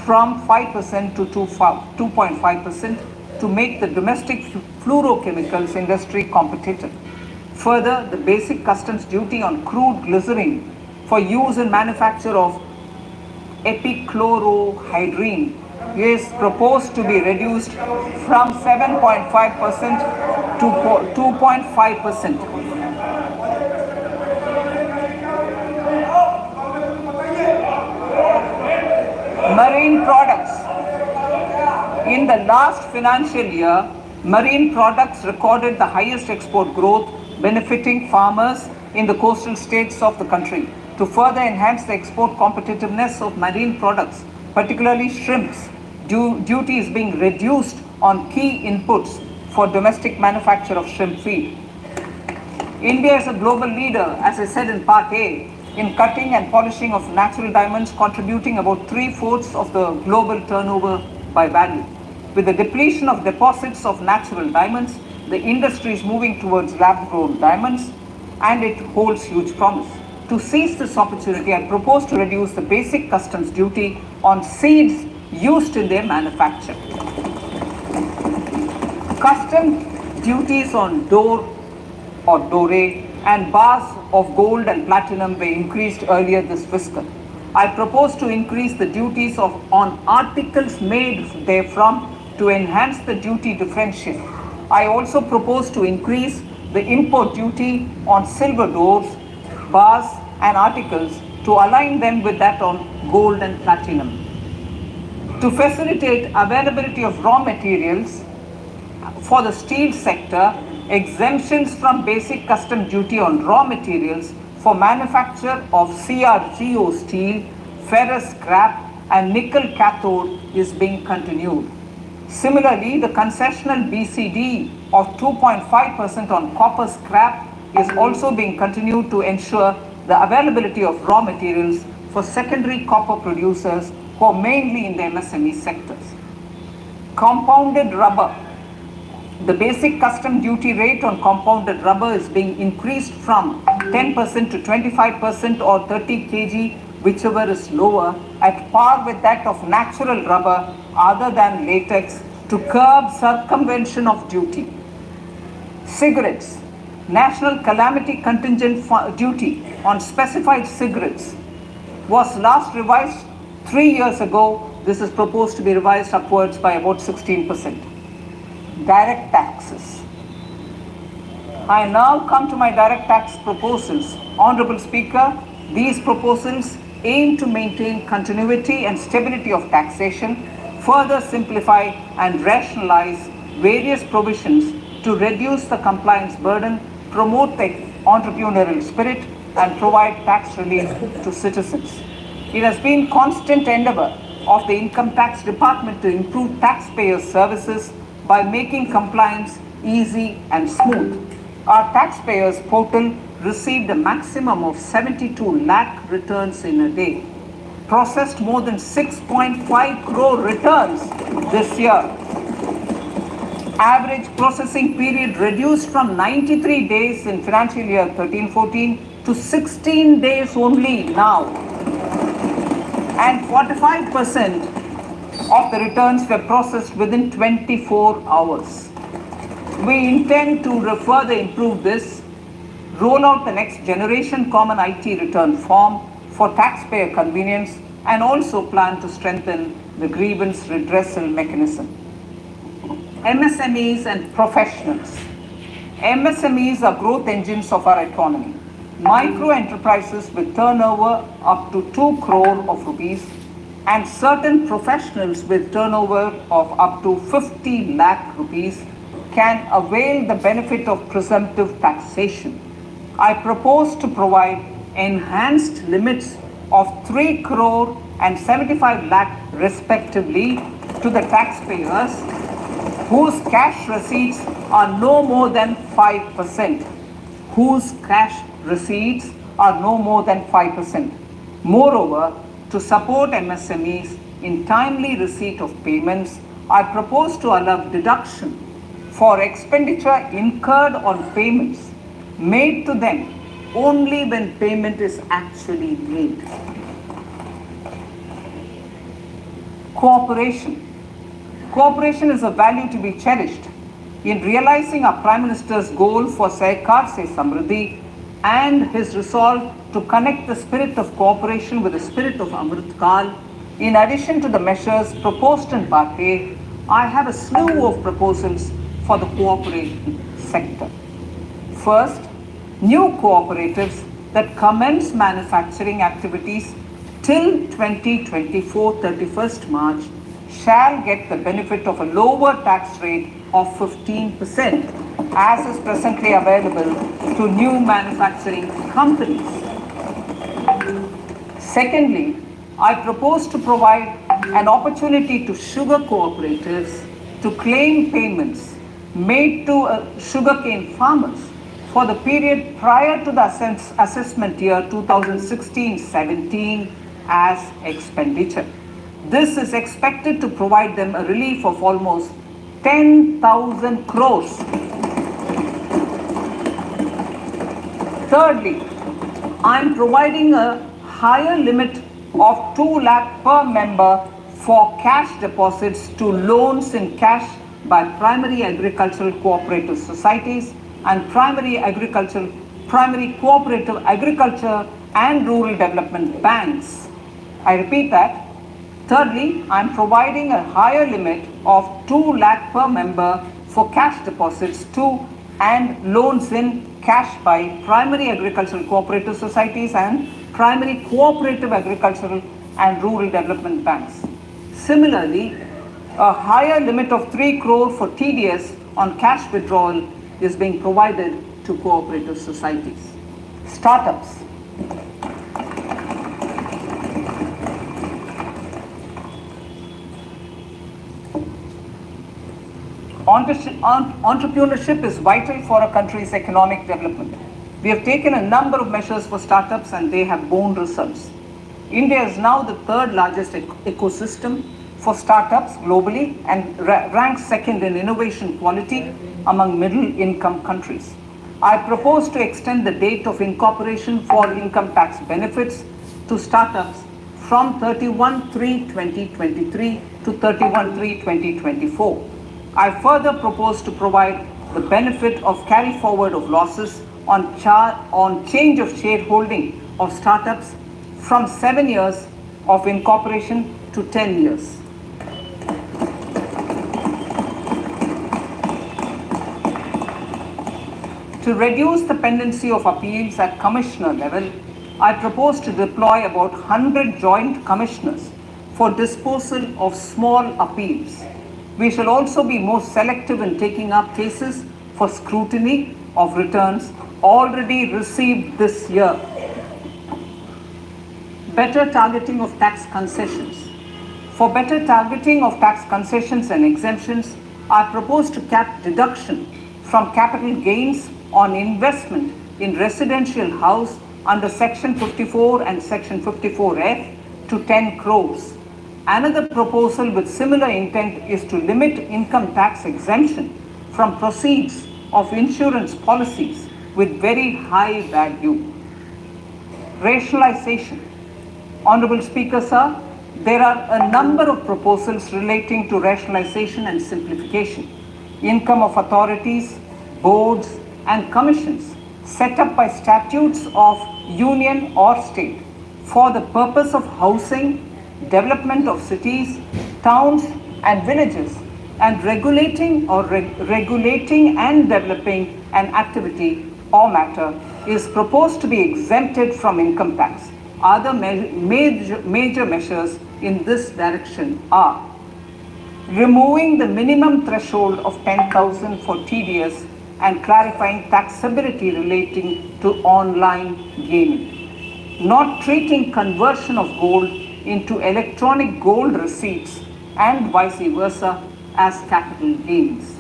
Speaker 7: from 5% to 2.5% to make the domestic fluorochemicals industry competitive. Further, the basic customs duty on crude glycerin for use in manufacture of epichlorohydrin is proposed to be reduced from 7.5% to 2.5%. Marine products. In the last financial year, marine products recorded the highest export growth, benefiting farmers in the coastal states of the country. To further enhance the export competitiveness of marine products, particularly shrimps, duty is being reduced on key inputs for domestic manufacture of shrimp feed. India is a global leader, as I said in Part A, in cutting and polishing of natural diamonds, contributing about 3/4 of the global turnover by value. With the depletion of deposits of natural diamonds, the industry is moving towards lab-grown diamonds, and it holds huge promise. To seize this opportunity, I propose to reduce the basic customs duty on seeds used in their manufacture. Custom duties on door or dore and bars of gold and platinum were increased earlier this fiscal. I propose to increase the duties on articles made therefrom to enhance the duty differential. I also propose to increase the import duty on silver doors, bars and articles to align them with that on gold and platinum. To facilitate availability of raw materials for the steel sector, exemptions from basic custom duty on raw materials for manufacture of CRGO steel, ferrous scrap and nickel cathode is being continued. Similarly, the concessional BCD of 2.5% on copper scrap is also being continued to ensure the availability of raw materials for secondary copper producers who are mainly in the MSME sectors. Compounded rubber. The basic custom duty rate on compounded rubber is being increased from 10% to 25% or 30 kg, whichever is lower, at par with that of natural rubber other than latex to curb circumvention of duty. Cigarettes. National calamity contingent duty on specified cigarettes was last revised 3 years ago. This is proposed to be revised upwards by about 16%. Direct taxes. I now come to my direct tax proposals. Honorable Speaker, these proposals aim to maintain continuity and stability of taxation, further simplify and rationalize various provisions to reduce the compliance burden, promote the entrepreneurial spirit, and provide tax relief to citizens. It has been constant endeavor of the Income Tax Department to improve taxpayers' services by making compliance easy and smooth. Our taxpayers portal received a maximum of 72 lakh returns in a day, processed more than 6.5 crore returns this year. Average processing period reduced from 93 days in financial year 13-14 to 16 days only now. And 45% of the returns were processed within 24 hours. We intend to further improve this, roll out the next generation common IT return form for taxpayer convenience, and also plan to strengthen the grievance redressal mechanism. MSMEs and professionals. MSMEs are growth engines of our economy. Micro enterprises with turnover up to 2 crore of rupees and certain professionals with turnover of up to 50 lakh rupees can avail the benefit of presumptive taxation. I propose to provide enhanced limits of 3 crore and 75 lakh respectively to the taxpayers whose cash receipts are no more than 5%. Whose cash receipts are no more than 5%. Moreover, to support MSMEs in timely receipt of payments, I propose to allow deduction for expenditure incurred on payments made to them only when payment is actually made. Cooperation. Cooperation is a value to be cherished. In realizing our Prime Minister's goal for Sehkar Se Samriddhi and his resolve to connect the spirit of cooperation with the spirit of Amrit Kal, in addition to the measures proposed in Part A, I have a slew of proposals for the cooperation sector. First, new cooperatives that commence manufacturing activities till 2024 31st March shall get the benefit of a lower tax rate of 15% as is presently available to new manufacturing companies. Secondly, I propose to provide an opportunity to sugar cooperatives to claim payments made to sugarcane farmers for the period prior to the assessment year 2016-17 as expenditure. This is expected to provide them a relief of almost 10,000 crores. Thirdly, I am providing a higher limit of 2 lakh per member for cash deposits to loans in cash by primary agricultural cooperative societies and primary cooperative agriculture and rural development banks. I repeat that. Thirdly, I am providing a higher limit of 2 lakh per member for cash deposits to and loans in cash by primary agricultural cooperative societies and primary cooperative agricultural and rural development banks. Similarly, a higher limit of 3 crore for TDS on cash withdrawal is being provided to cooperative societies. Startups. Entrepreneurship is vital for a country's economic development. We have taken a number of measures for startups and they have borne results. India is now the third largest ecosystem for startups globally and ranks second in innovation quality among middle income countries. I propose to extend the date of incorporation for income tax benefits to startups from 31/3/2023 to 31/3/2024. I further propose to provide the benefit of carry forward of losses on change of shareholding of startups from 7 years of incorporation to 10 years. To reduce the pendency of appeals at commissioner level, I propose to deploy about 100 joint commissioners for disposal of small appeals. We shall also be more selective in taking up cases for scrutiny of returns already received this year. Better targeting of tax concessions. For better targeting of tax concessions and exemptions, I propose to cap deduction from capital gains on investment in residential house under Section 54 and Section 54F to 10 crores. Another proposal with similar intent is to limit income tax exemption from proceeds of insurance policies with very high value. Rationalization. Honorable Speaker, sir, there are a number of proposals relating to rationalization and simplification. Income of authorities, boards, and commissions set up by statutes of union or state for the purpose of housing, development of cities, towns, and villages, and regulating and developing an activity or matter is proposed to be exempted from income tax. Other major measures in this direction are removing the minimum threshold of 10,000 for TDS and clarifying taxability relating to online gaming. Not treating conversion of gold into electronic gold receipts and vice versa as capital gains.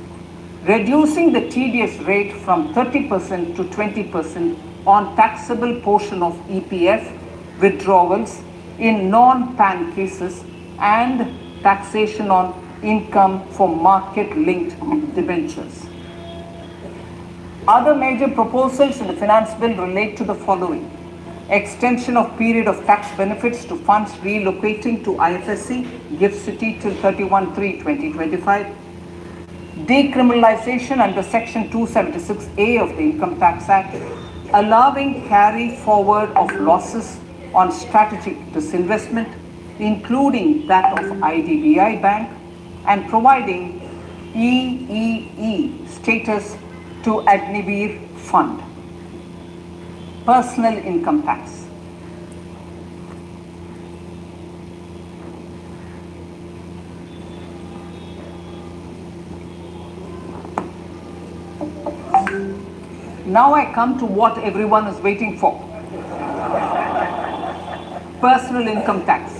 Speaker 7: Reducing the TDS rate from 30% to 20% on taxable portion of EPF withdrawals in non-PAN cases and taxation on income for market-linked debentures. Other major proposals in the finance bill relate to the following: extension of period of tax benefits to funds relocating to IFSC, GIFT City till 31/3/2025, decriminalization under Section 276A of the Income Tax Act, allowing carry forward of losses on strategic disinvestment, including that of IDBI Bank, and providing EEE status to Agnivir Fund. Personal income tax. Now I come to what everyone is waiting for. Personal income tax.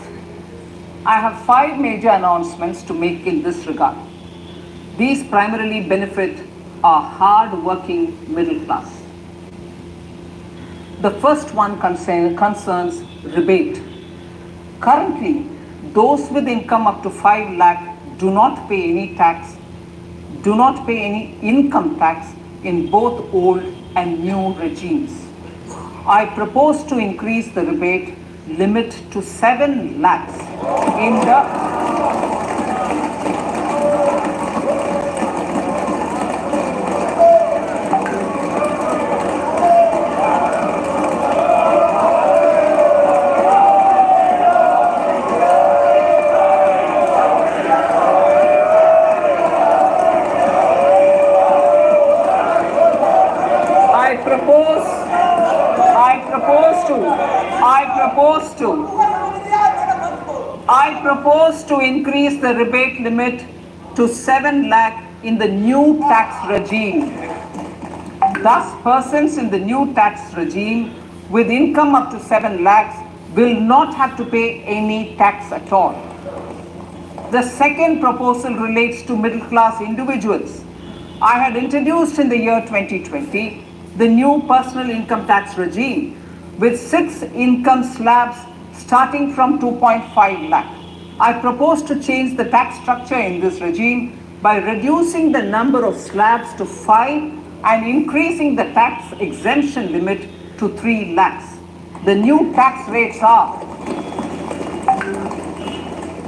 Speaker 7: I have 5 major announcements to make in this regard. These primarily benefit our hard-working middle class. The first one concerns rebate. Currently, those with income up to 5 lakh do not pay any income tax in both old and new regimes. I propose to increase the rebate limit to 7 lakhs in the I propose to increase the rebate limit to 7 lakh in the new tax regime. Thus, persons in the new tax regime with income up to 7 lakhs will not have to pay any tax at all. The second proposal relates to middle class individuals. I had introduced in the year 2020 the new personal income tax regime with 6 income slabs starting from 2.5 lakh. I propose to change the tax structure in this regime by reducing the number of slabs to 5 and increasing the tax exemption limit to 3 lakhs. The new tax rates are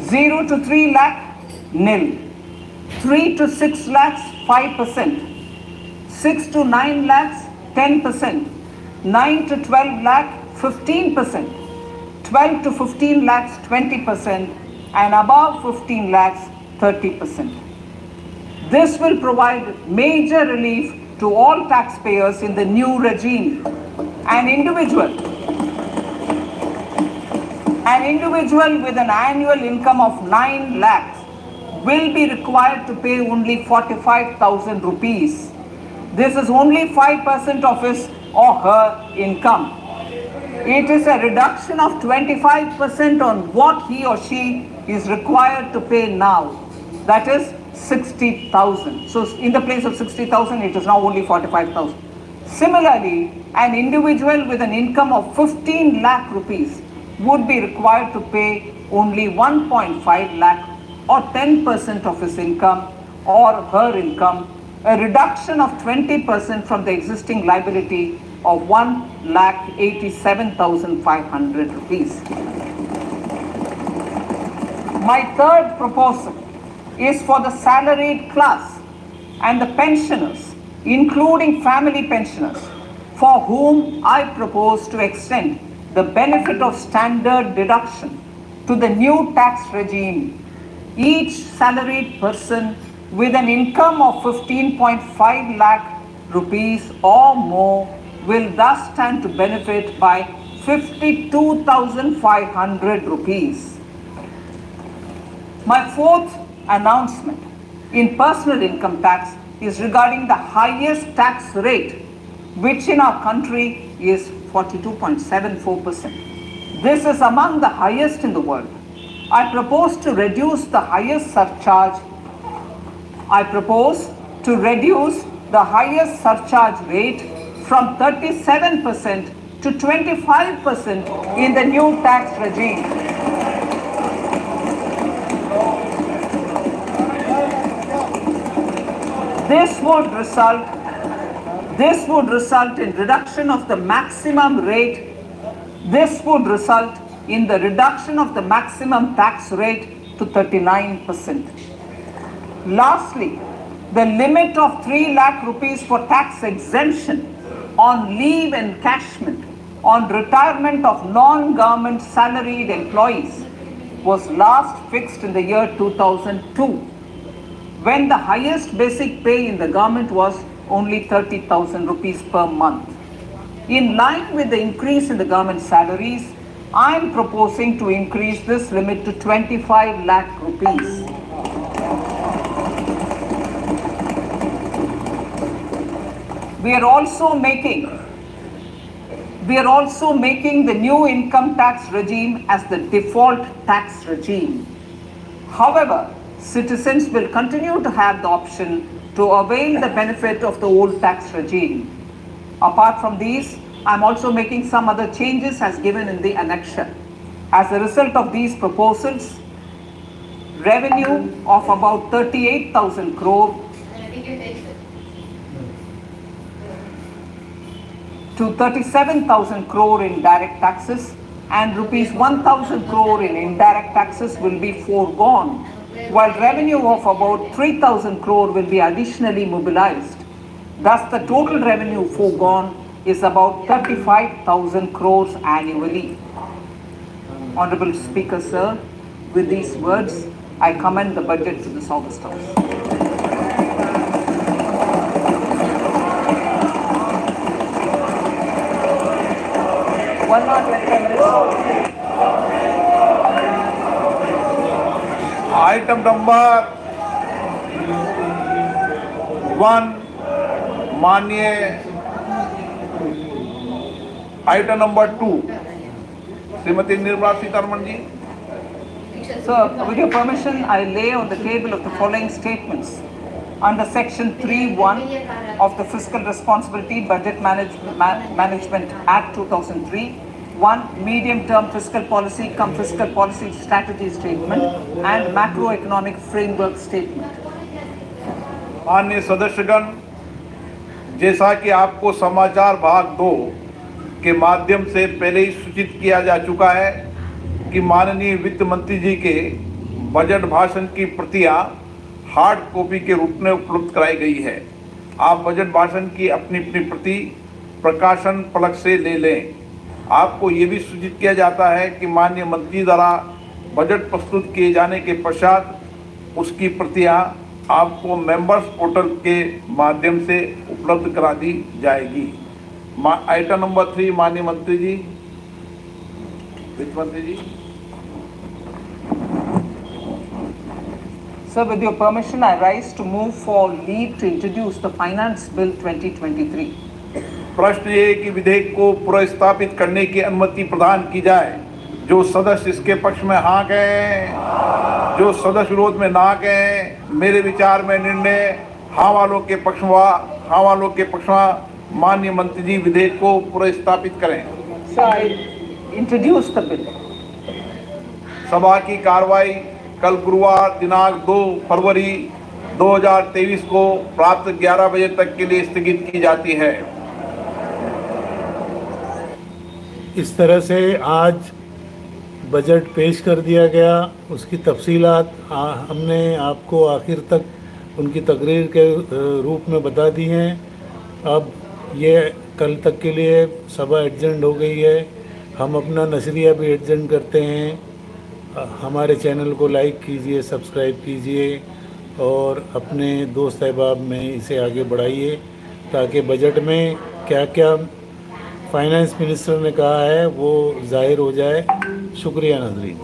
Speaker 7: 0 to 3 lakh, nil. 3 to 6 lakhs, 5%. 6 to 9 lakhs, 10%. 9 to 12 lakh, 15%. 12 to 15 lakhs, 20%. And above 15 lakhs, 30%. This will provide major relief to all taxpayers in the new regime. An individual with an annual income of 9 lakhs will be required to pay only 45,000 rupees. This is only 5% of his or her income. It is a reduction of 25% on what he or she is required to pay now. That is 60,000. So in the place of 60,000, it is now only 45,000. Similarly, an individual with an income of 15 lakh rupees would be required to pay only 1.5 lakh or 10% of his income or her income, a reduction of 20% from the existing liability of 1,87,500 rupees. My third proposal is for the salaried class and the pensioners, including family pensioners, for whom I propose to extend the benefit of standard deduction to the new tax regime. Each salaried person with an income of 15.5 lakh rupees or more will thus stand to benefit by 52,500 rupees. My fourth announcement in personal income tax is regarding the highest tax rate, which in our country is 42.74%. This is among the highest in the world. I propose to reduce the highest surcharge. Rate from 37% to 25% in the new tax regime. This would result in reduction of the maximum rate. This would result in the reduction of the maximum tax rate to 39%. Lastly, the limit of 3 lakh rupees for tax exemption on leave encashment on retirement of non-government salaried employees was last fixed in the year 2002, when the highest basic pay in the government was only 30,000 rupees per month. In line with the increase in the government salaries, I am proposing to increase this limit to 25 lakh rupees. We are also making the new income tax regime as the default tax regime. However, citizens will continue to have the option to avail the benefit of the old tax regime. Apart from these, I am also making some other changes as given in the annexure. As a result of these proposals, revenue of about 38,000 crore to 37,000 crore in direct taxes and rupees 1,000 crore in indirect taxes will be foregone, while revenue of about 3,000 crore will be additionally mobilized. Thus, the total revenue foregone is about 35,000 crores annually. Honorable Speaker, sir, with these words, I commend the budget to this August House.
Speaker 6: Item number 1 माननीय item number 2 Shrimati Nirmala Sitharaman ji.
Speaker 7: Sir, with your permission, I lay on the table of the following statements. Under Section 3(1) of the Fiscal Responsibility Budget Management Act 2003, 1. Medium-term fiscal policy cum fiscal policy strategy statement and macroeconomic framework statement.
Speaker 6: माननीय सदस्यगण, जैसा कि आपको समाचार भाग 2 के माध्यम से पहले ही सूचित किया जा चुका है कि माननीय वित्त मंत्री जी के बजट भाषण की प्रतियां हार्ड कॉपी के रूप में उपलब्ध कराई गई है। आप बजट भाषण की अपनी अपनी प्रति प्रकाशन फलक से ले लें। आपको ये भी सूचित किया जाता है कि माननीय मंत्री द्वारा बजट प्रस्तुत किए जाने के पश्चात उसकी प्रतियां आपको मेंबर्स पोर्टल के माध्यम से उपलब्ध करा दी जाएगी। आइटम नंबर 3 माननीय मंत्री जी, वित्त मंत्री जी।
Speaker 7: Sir, with your permission, I rise to move for leave to introduce the Finance Bill 2023.
Speaker 6: प्रश्न ये कि विधेयक को पुनर्स्थापित करने की अनुमति प्रदान की जाए। जो सदस्य इसके पक्ष में हाँ कहें, जो सदस्य विरोध में ना कहें। मेरे विचार में निर्णय हाँ वालों के पक्ष में माननीय मंत्री जी विधेयक को पुनर्स्थापित करें।
Speaker 7: Sir, I introduce the bill.
Speaker 6: सभा की कार्रवाई कल गुरुवार दिनांक 2 फरवरी 2023 को प्राप्त 11 बजे तक के लिए स्थगित की जाती है।
Speaker 5: इस तरह से आज बजट पेश कर दिया गया। उसकी तफसीलात हमने आपको आखिर तक उनकी तकरीर के रूप में बता दी हैं। अब ये कल तक के लिए सभा एडजेंट हो गई है। हम अपना नशरिया भी एडजेंट करते हैं। हमारे चैनल को लाइक कीजिए, सब्सक्राइब कीजिए और अपने दोस्त अहबाब में इसे आगे बढ़ाइए ताकि बजट में क्या क्या फाइनेंस मिनिस्टर ने कहा है वो जाहिर हो जाए। शुक्रिया नाज़रीन।